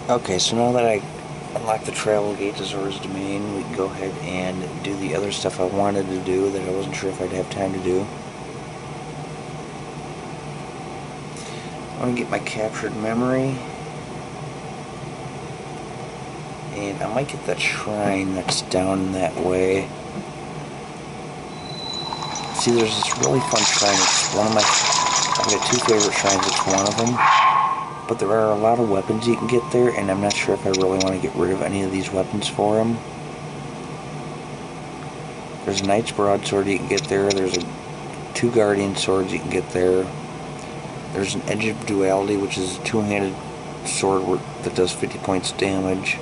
Okay, so now that I unlocked the travel gate to Zora's Domain, we can go ahead and do the other stuff I wanted to do that I wasn't sure if I'd have time to do. I want to get my captured memory, and I might get that shrine that's down that way. See, there's this really fun shrine. It's one of my, I've got 2 favorite shrines. It's one of them. But there are a lot of weapons you can get there, and I'm not sure if I really want to get rid of any of these weapons for them. There's a Knight's Broadsword you can get there. There's 2 Guardian Swords you can get there. There's an Edge of Duality, which is a 2-handed sword that does 50 points damage.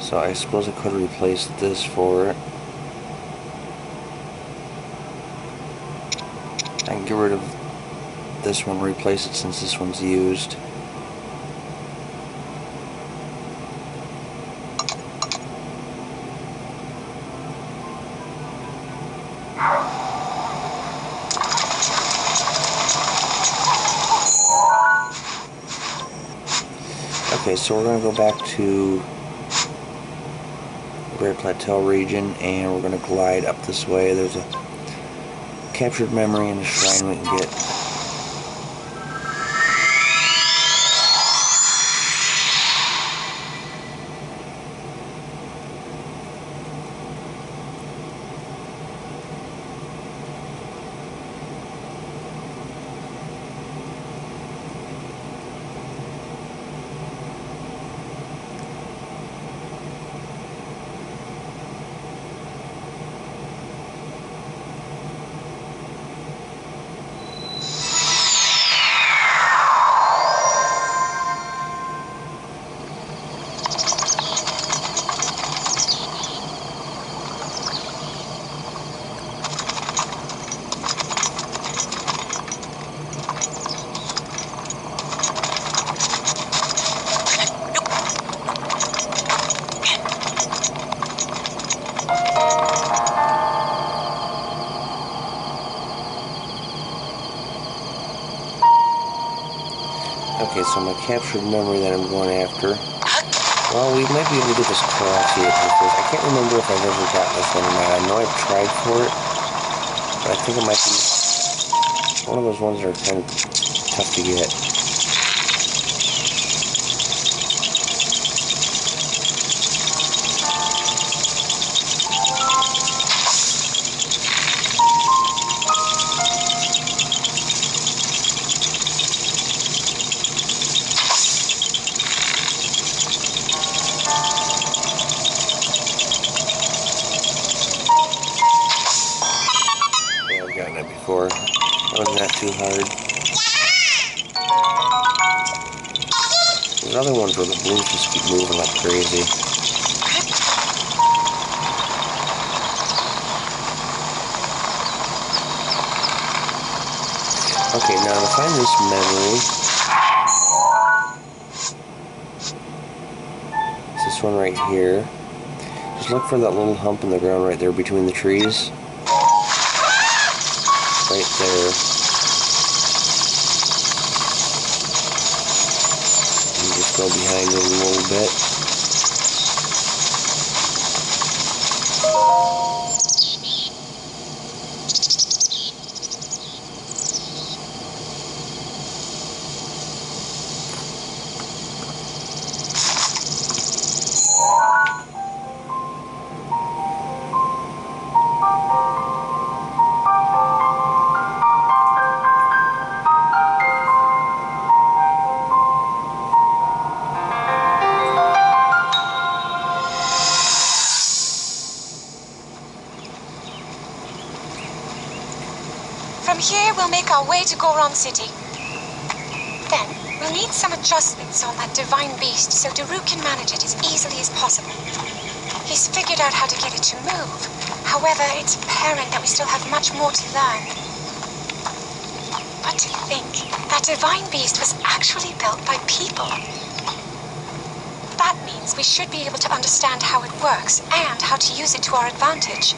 So I suppose I could replace this for it. I can get rid of this one, replace it since this one's used. Okay, so we're going to go back to the Great Plateau region and we're going to glide up this way. There's a captured memory and a shrine we can get. Okay, so my captured memory that I'm going after. Well, we might be able to get this karate at first. I can't remember if I've ever gotten this one or not. I know I've tried for it, but I think it might be one of those ones that are kind of tough to get. Before. That was not too hard. There's other ones where the balloons just keep moving like crazy. Okay, now to find this memory, it's this one right here. Just look for that little hump in the ground right there between the trees. Right there. And just go behind it a little bit. From here, we'll make our way to Goron City. Then, we'll need some adjustments on that divine beast so Daru can manage it as easily as possible. He's figured out how to get it to move. However, it's apparent that we still have much more to learn. But to think, that divine beast was actually built by people. That means we should be able to understand how it works and how to use it to our advantage.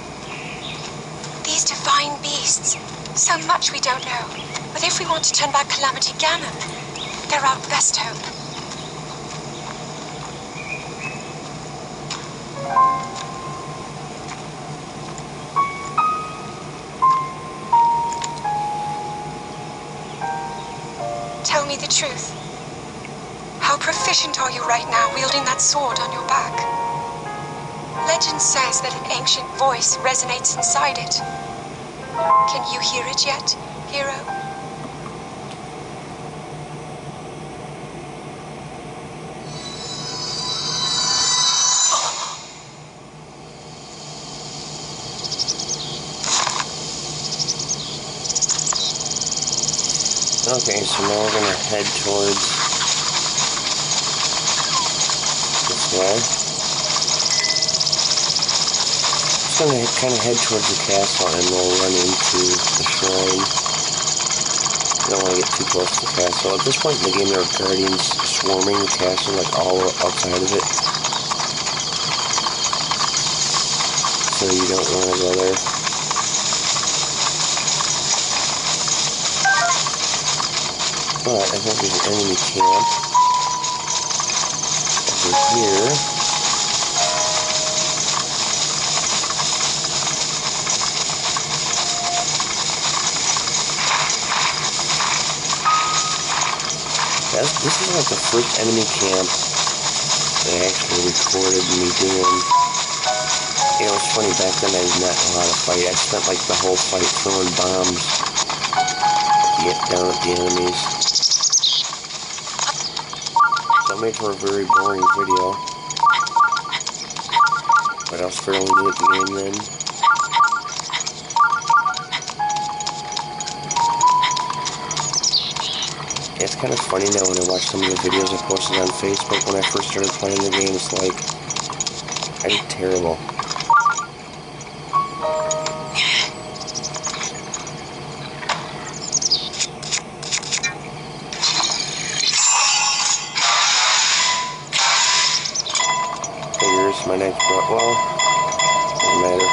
These divine beasts, so much we don't know. But if we want to turn back Calamity Ganon, they're our best hope. Tell me the truth. How proficient are you right now wielding that sword on your back? Legend says that an ancient voice resonates inside it. Can you hear it yet, hero? Okay, so now we're gonna head towards this way. Just gonna kind of head towards the castle and we'll run into the shrine. Don't want to get too close to the castle. At this point in the game, there are guardians swarming the castle, like all outside of it. So you don't want to go there. But I think there's an enemy camp over here. This is like the first enemy camp that I actually recorded me doing. It was funny, back then I did not know how to fight. I spent like the whole fight throwing bombs down at the enemies. So it made for a very boring video. But I was fairly new at the game then. It's kind of funny now when I watch some of the videos I posted on Facebook when I first started playing the game. It's like, I did terrible. Figures, my next bro. Well, doesn't matter.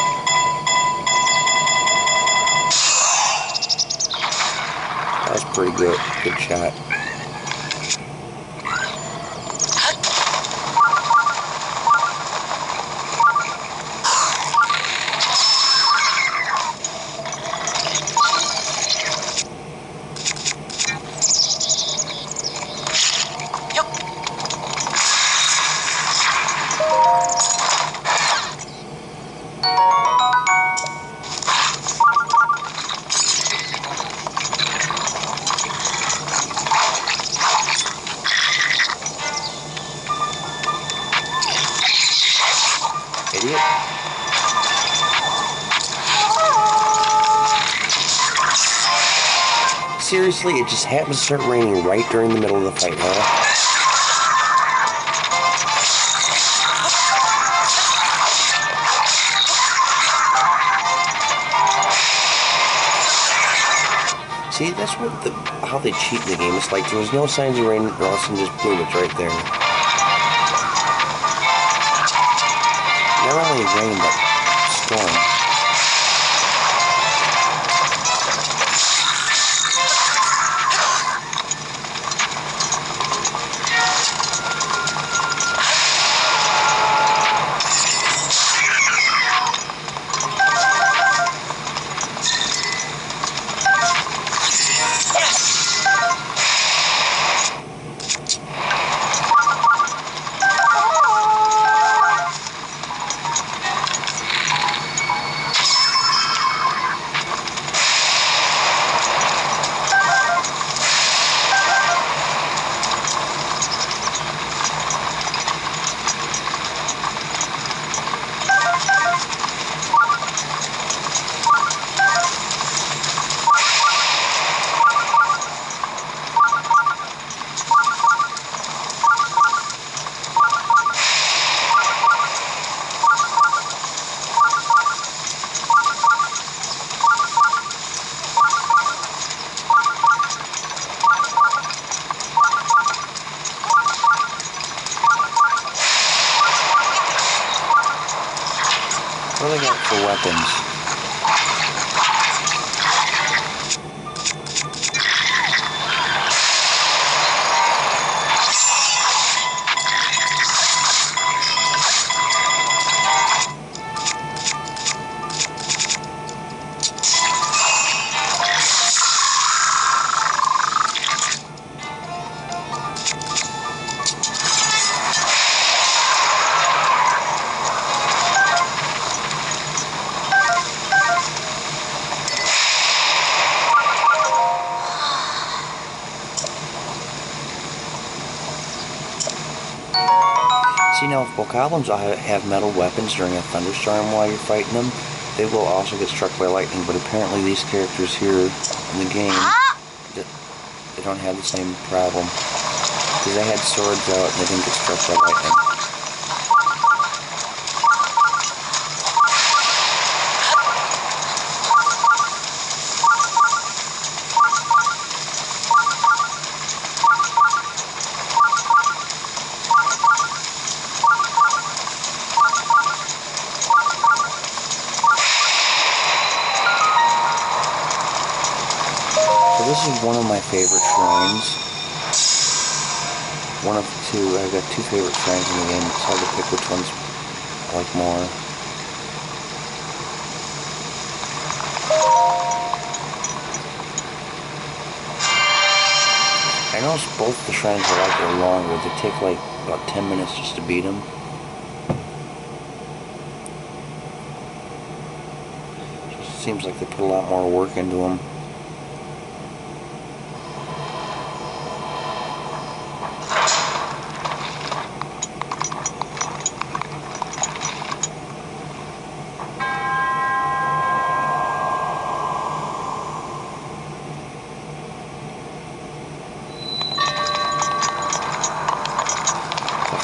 That was pretty good. Good shot. Idiot. Seriously, it just happens to start raining right during the middle of the fight, huh? See, that's what how they cheat in the game. It's like there was no signs of rain, and all of a sudden just boom, it's right there. Not only rain, but storm. What do they got for weapons? See, now if bokoblins have metal weapons during a thunderstorm while you're fighting them, they will also get struck by lightning, but apparently these characters here in the game, they don't have the same problem. Because they had swords out and they didn't get struck by lightning. This is one of my favorite shrines. One of two. I've got two favorite shrines in the game. It's hard to pick which ones I like more. I noticed both the shrines I like are longer. They take like about 10 minutes just to beat them. Just seems like they put a lot more work into them.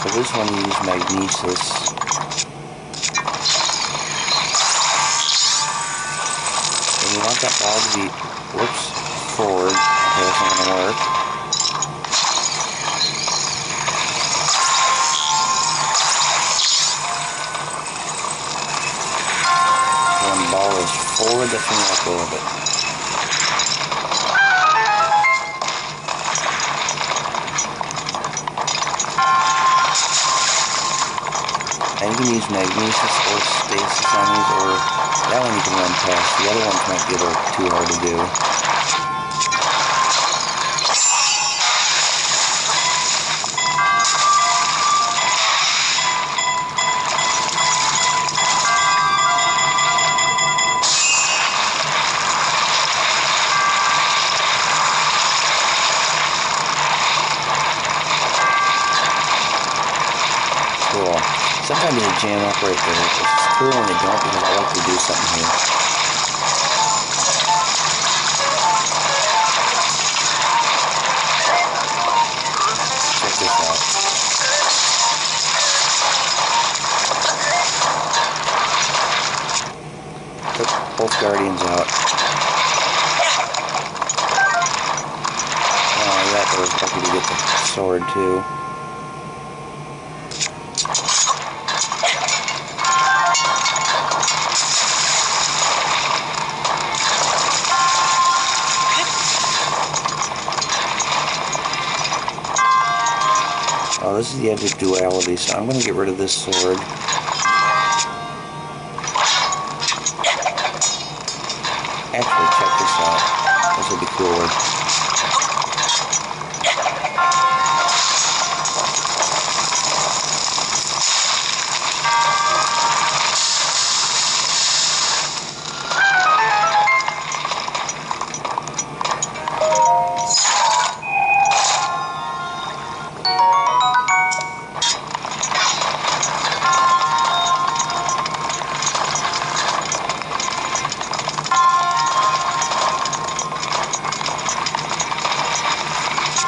For this one, you use magnesis. And you want that ball to be, whoops, forward. Okay, that's not going to work. When the ball is forward, that's going to work a little bit. And you can use magnesis or stasis on these, or that one you can run past. The other ones might be a little too hard to do. Cool. So Sometimes they jam up right there. It's cool when they don't because I like to do something here. Check this out. Took both Guardians out. Oh, that was lucky to get the sword too. Oh, this is the edge of duality, so I'm going to get rid of this sword. Actually, check this out. This will be cooler.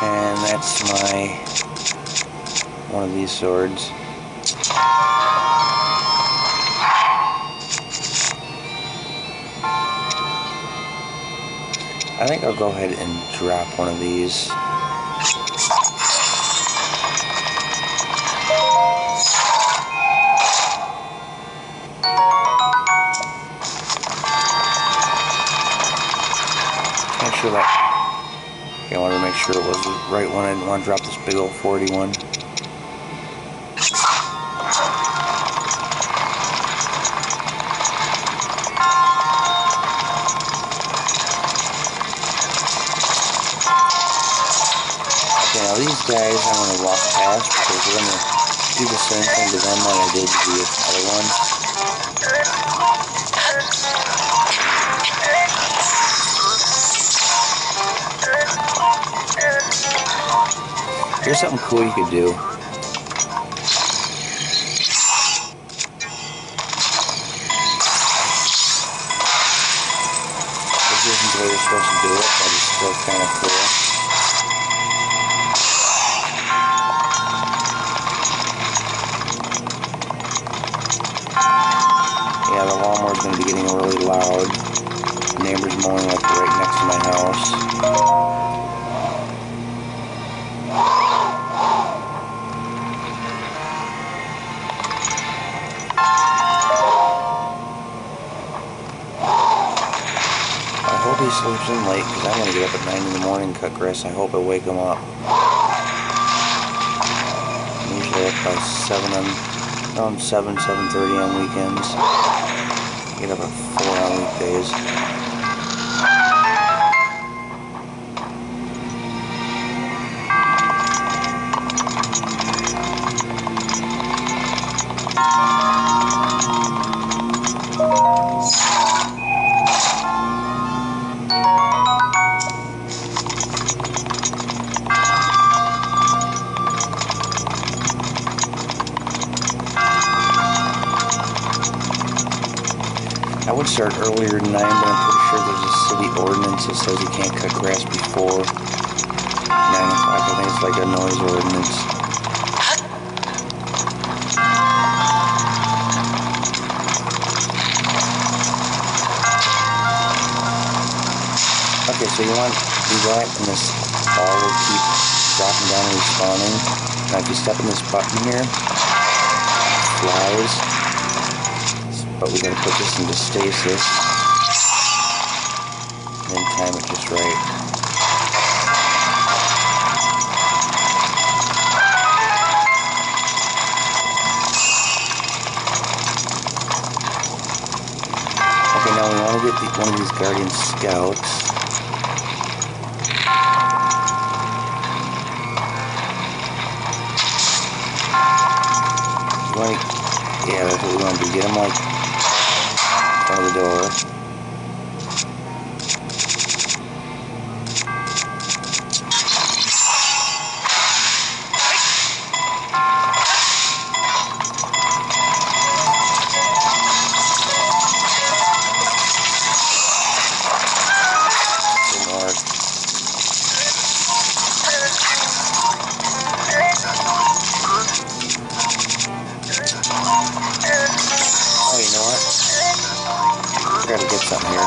And that's my one of these swords. I think I'll go ahead and drop one of these. Make sure that I wanted to make sure it was the right one. I didn't want to drop this big old 41. Okay, now these guys I'm going to walk past because we're going to do the same thing to them that I did to the other one. Here's something cool you could do. This isn't the way you're supposed to do it, but it's still kind of cool. Yeah, the lawnmower's going to be getting really loud. The neighbor's mowing like right next to my house. I hope he sleeps in late because I'm going to get up at 9 in the morning and cut grass. I hope I wake him up. I'm usually up by 7:30 on weekends. Get up at 4 on weekdays. I would start earlier than 9, but I'm pretty sure there's a city ordinance that says you can't cut grass before 9 o'clock. I think it's like a noise ordinance. Okay, so you want to do that, and this ball will keep dropping down and respawning. Now if you step in this button here, it flies. But we gotta put this into stasis and then time it just right. Okay, now we want to get one of these Guardian Scouts. Yeah, that's what we want to do. Get them like out of the door. something here.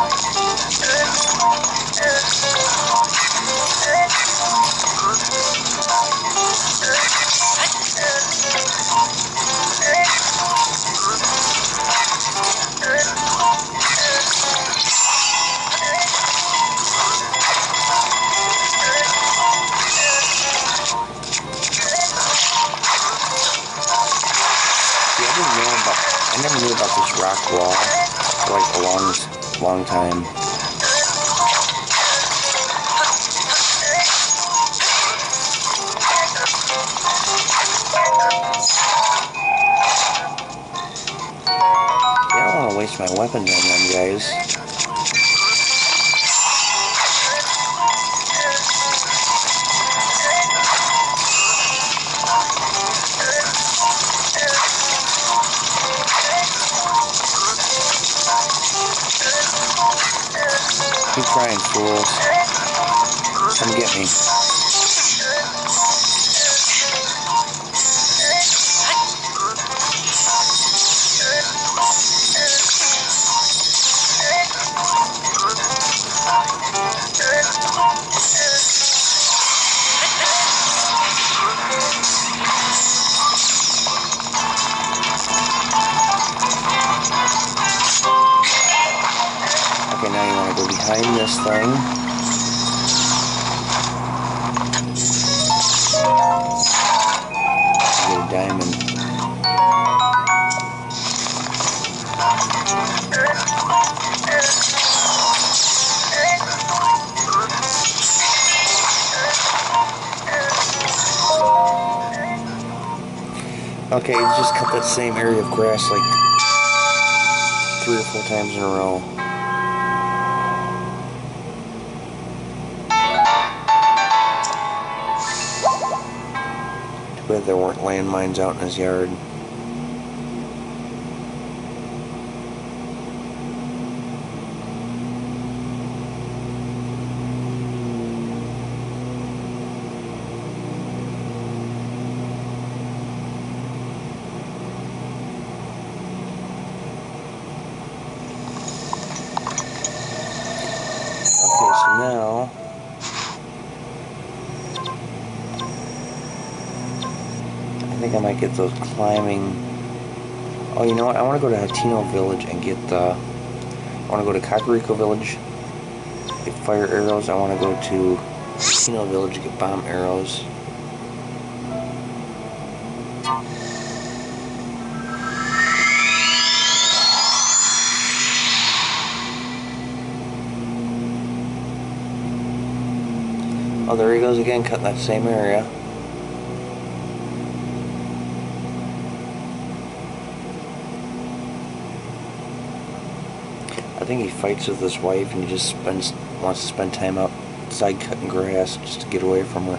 I never knew about this rock wall for like a long time. Yeah, I don't want to waste my weapons on them, guys. Keep trying, fools. Come get me. Okay, now you want to go behind this thing. Get a diamond. Okay, just cut that same area of grass like 3 or 4 times in a row. Too bad there weren't landmines out in his yard. Okay, so now I think I might get those climbing. Oh, you know what? I want to go to Hateno Village and get the. I want to go to Kakariko Village, get fire arrows. I want to go to Hateno Village to get bomb arrows. Oh, there he goes again, cutting that same area. I think he fights with his wife and he just wants to spend time outside cutting grass just to get away from her.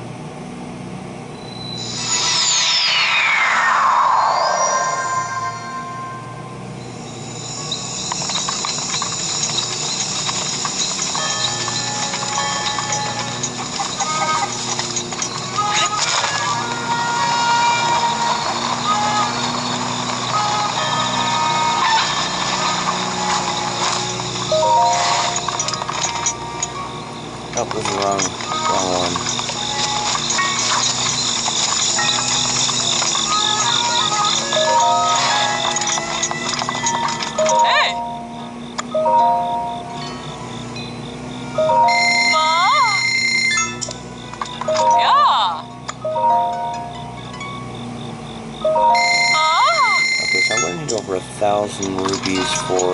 Oh, this is the wrong one. Hey! Yeah! Okay, so I'm going to need over 1,000 rubies for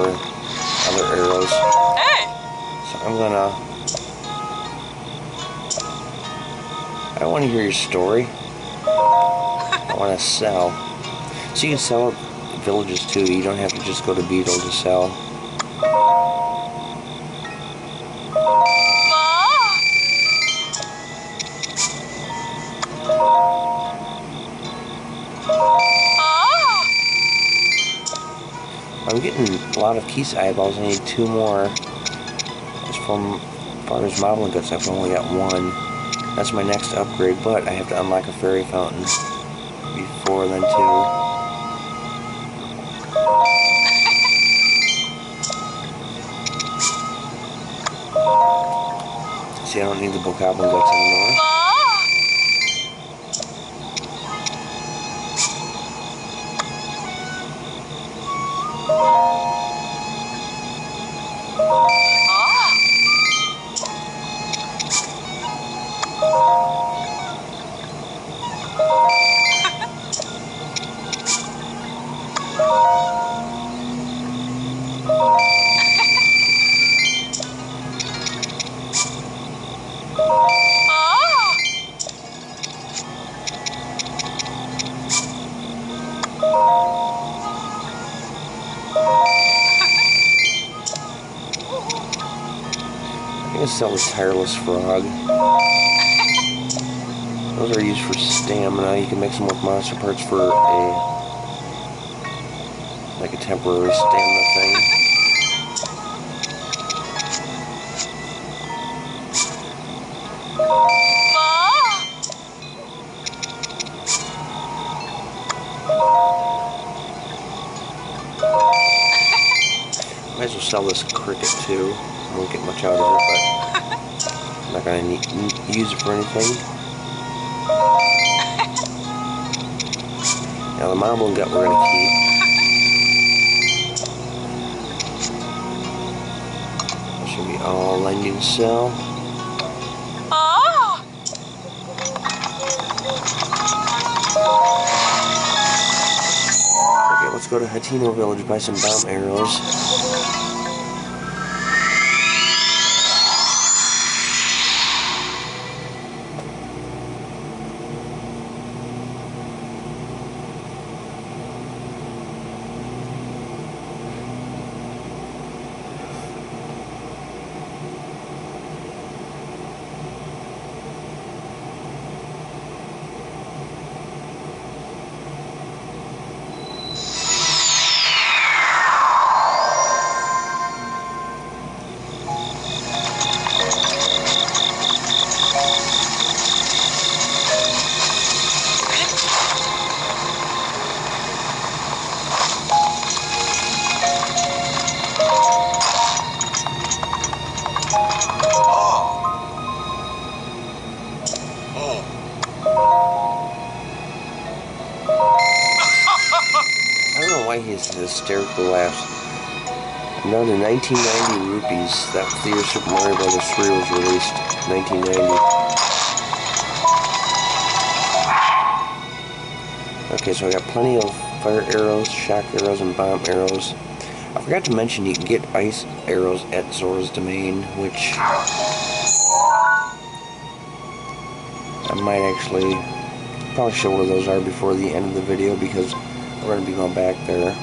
other arrows. Hey! So I'm gonna. I don't want to hear your story. I want to sell. So you can sell at villages too. You don't have to just go to Beetle to sell. I'm getting a lot of Keese eyeballs. I need 2 more. As far as modeling guts, I've only got 1. That's my next upgrade, but I have to unlock a fairy fountain before then too. See, I don't need the bokoblin guts anymore. I'm gonna sell the tireless frog. Those are used for stamina. You can mix them with monster parts for like a temporary stamina thing. Might as well sell this cricket too. I won't get much out of it, but I'm not gonna use it for anything. Now the moblin gut we're gonna keep. That should be all I need to sell. Okay, let's go to Hateno Village, buy some bomb arrows. His hysterical laughs. I'm down to 1990 rupees. That was the year Super Mario Bros. 3 was released, 1990. Okay, so I got plenty of fire arrows, shock arrows, and bomb arrows. I forgot to mention you can get ice arrows at Zora's Domain, which I might actually probably show where those are before the end of the video, because we're going to be going back there.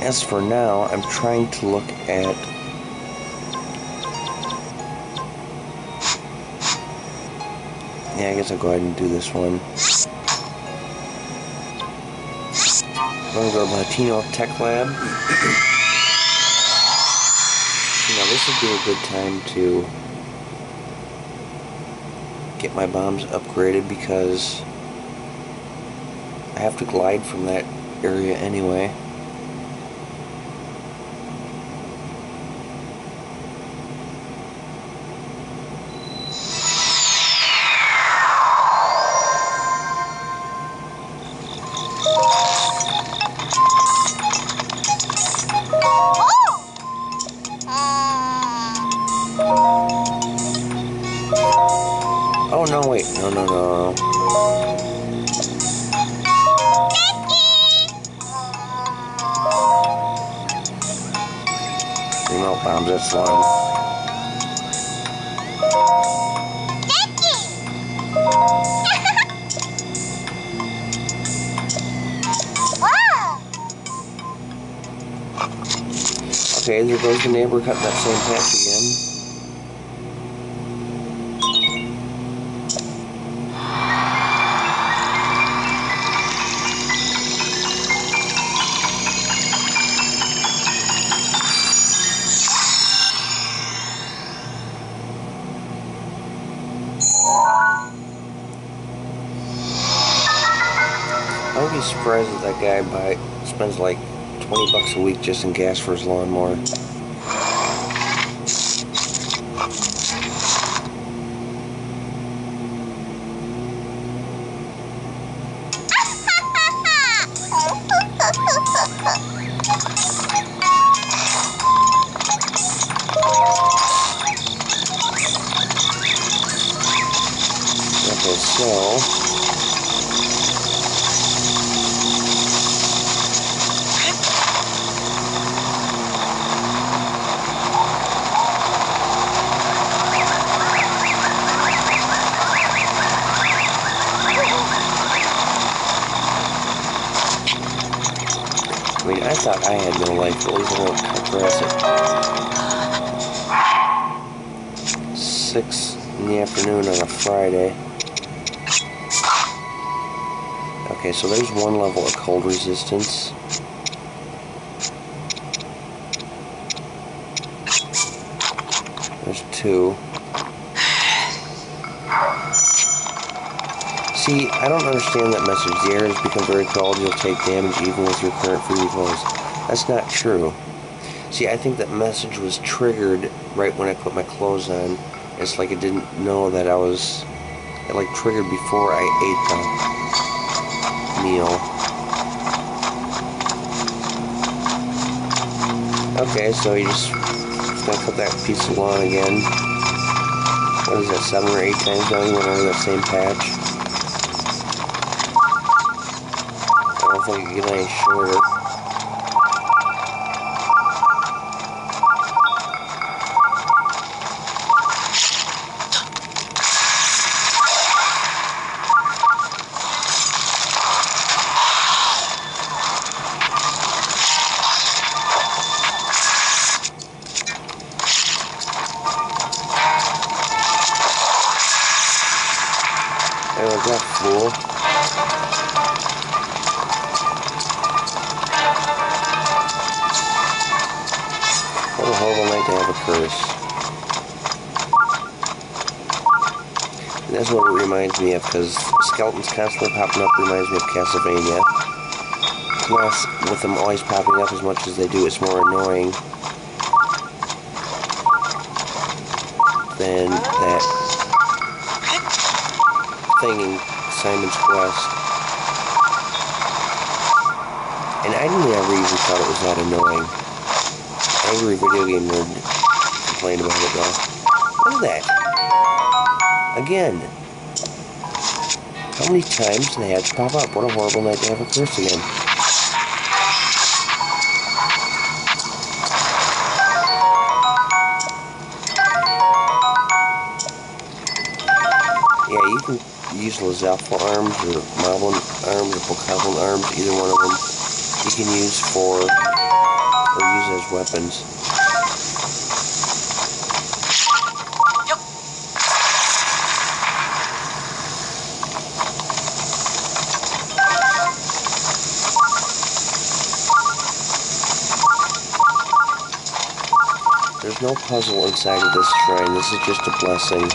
As for now, I'm trying to look at I guess I'll go ahead and do this one. I'm going to go to Latino Tech Lab. Now this would be a good time to get my bombs upgraded, because I have to glide from that area anyway. Oh no, wait, no. Remote bombs, that's one. Okay, there goes the neighbor cutting that same patch again. I would be surprised if that guy spends like $20 a week just in gas for his lawnmower. Okay, so I mean, I thought I had no life, but at least I don't progress at 6 in the afternoon on a Friday. Okay, so there's one level of cold resistance. There's 2. See, I don't understand that message. The air has become very cold. You'll take damage even with your current freezing clothes. That's not true. See, I think that message was triggered right when I put my clothes on. It's like it didn't know that I was... It like triggered before I ate the meal. Okay, so you just gonna cut that piece of lawn again. What is that, 7 or 8 times now you went over that same patch? I don't think you can get any shorter. There we go, fool. What a horrible night to have a curse. And that's what it reminds me of, because skeletons constantly popping up reminds me of Castlevania. Plus, with them always popping up as much as they do, it's more annoying than that thing in Simon's Quest. And I never even thought it was that annoying. Angry video game nerd complained about it though. Look at that. Again. How many times do they have to pop up? What a horrible night to have a curse again. Yeah, you can use Lizalfo arms or Moblin arms or Bokoblin arms, either one of them you can use for, or use as weapons. There's no puzzle inside of this shrine, this is just a blessing.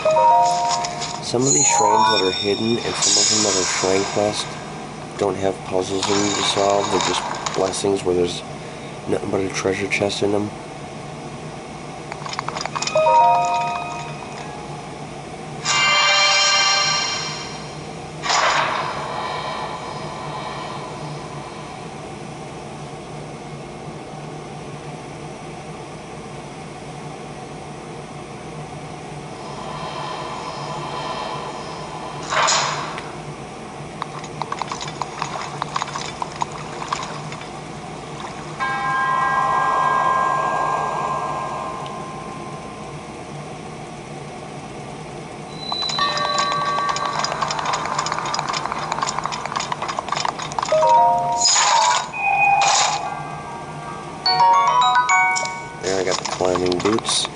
Some of these shrines that are hidden and some of them that are shrine quest don't have puzzles in them to solve, they're just blessings where there's nothing but a treasure chest in them. There, I got the climbing boots.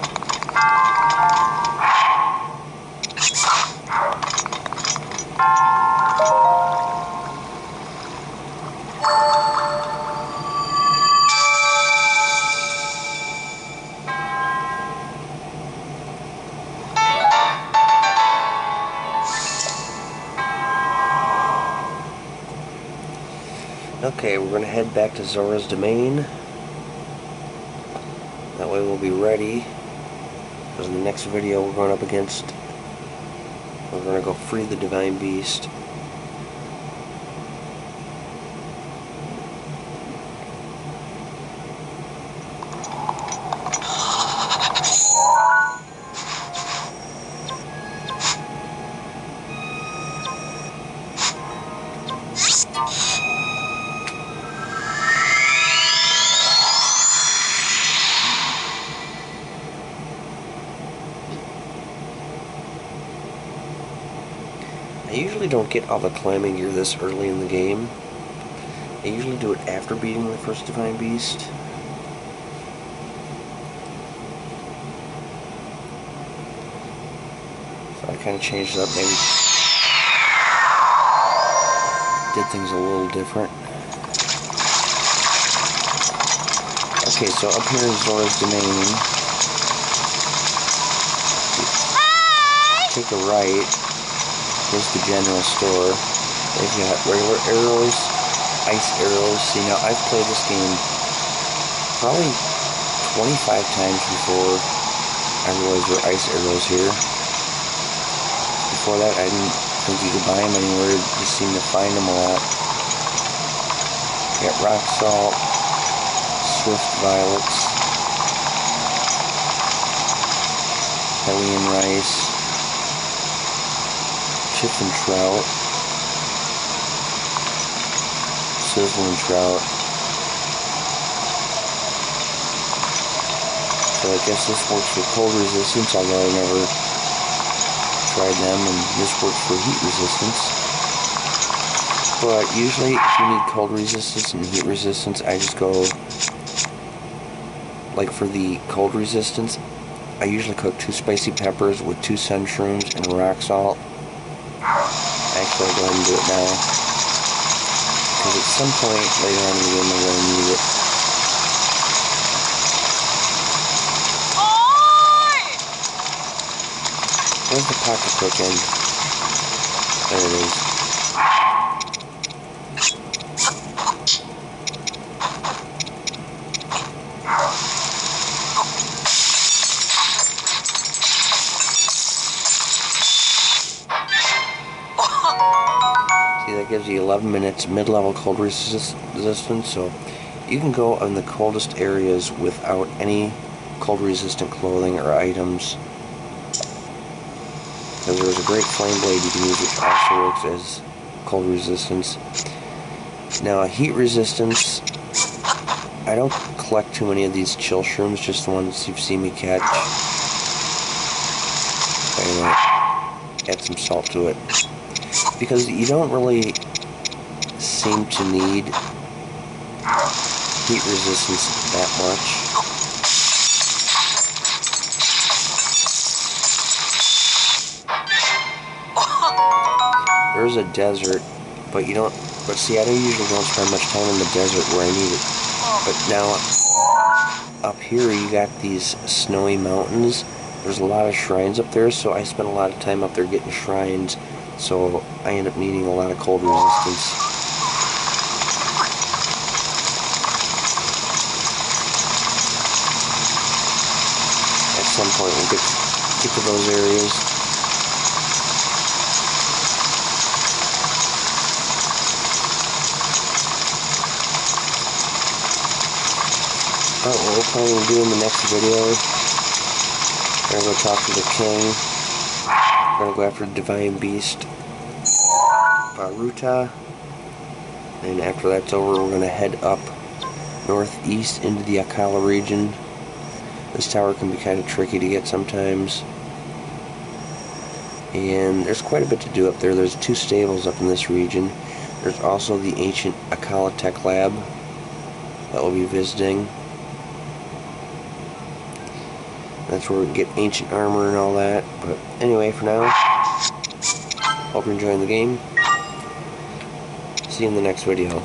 Okay, we're going to head back to Zora's Domain. That way we'll be ready. Because in the next video we're going up against... We're going to go free the Divine Beast. don't get all the climbing gear this early in the game. I usually do it after beating the first Divine Beast. So I kind of changed it up, maybe did things a little different. Okay, so up here in Zora's Domain, take a right, here's the general store. They've got regular arrows, ice arrows. See, now I've played this game probably 25 times before I realized there were ice arrows here. Before that, I didn't think you could buy them anywhere. You just seem to find them a lot. Got rock salt, swift violets, Hellion rice, chiffon trout, sizzling trout. So I guess this works for cold resistance, although I never tried them, and this works for heat resistance. But usually if you need cold resistance and heat resistance, I just go, like for the cold resistance, I usually cook 2 spicy peppers with 2 sun shrooms and rock salt. Actually, I'll go ahead and do it now, because at some point later on in the game I'm going to need it. Where's the pocket cooking? There it is. See, that gives you 11 minutes mid-level cold resistance, so you can go in the coldest areas without any cold resistant clothing or items. Because there's a great flame blade you can use, which also works as cold resistance. Now, heat resistance, I don't collect too many of these chill shrooms, just the ones you've seen me catch. Anyway, add some salt to it. Because you don't really seem to need heat resistance that much. There's a desert, but you don't. But see, I usually don't spend much time in the desert where I need it. But now, up here, you got these snowy mountains. There's a lot of shrines up there, so I spend a lot of time up there getting shrines. So I end up needing a lot of cold resistance. At some point, we'll get to those areas. Alright, what we're planning to do in the next video, we're going to go talk to the king. We're going to go after the Divine Beast, Vah-Ruta. And after that's over, we're going to head up northeast into the Akkala region. This tower can be kind of tricky to get sometimes. And there's quite a bit to do up there. There's 2 stables up in this region. There's also the ancient Akkala Tech Lab that we'll be visiting. That's where we can get ancient armor and all that. But anyway, for now, hope you're enjoying the game. See you in the next video.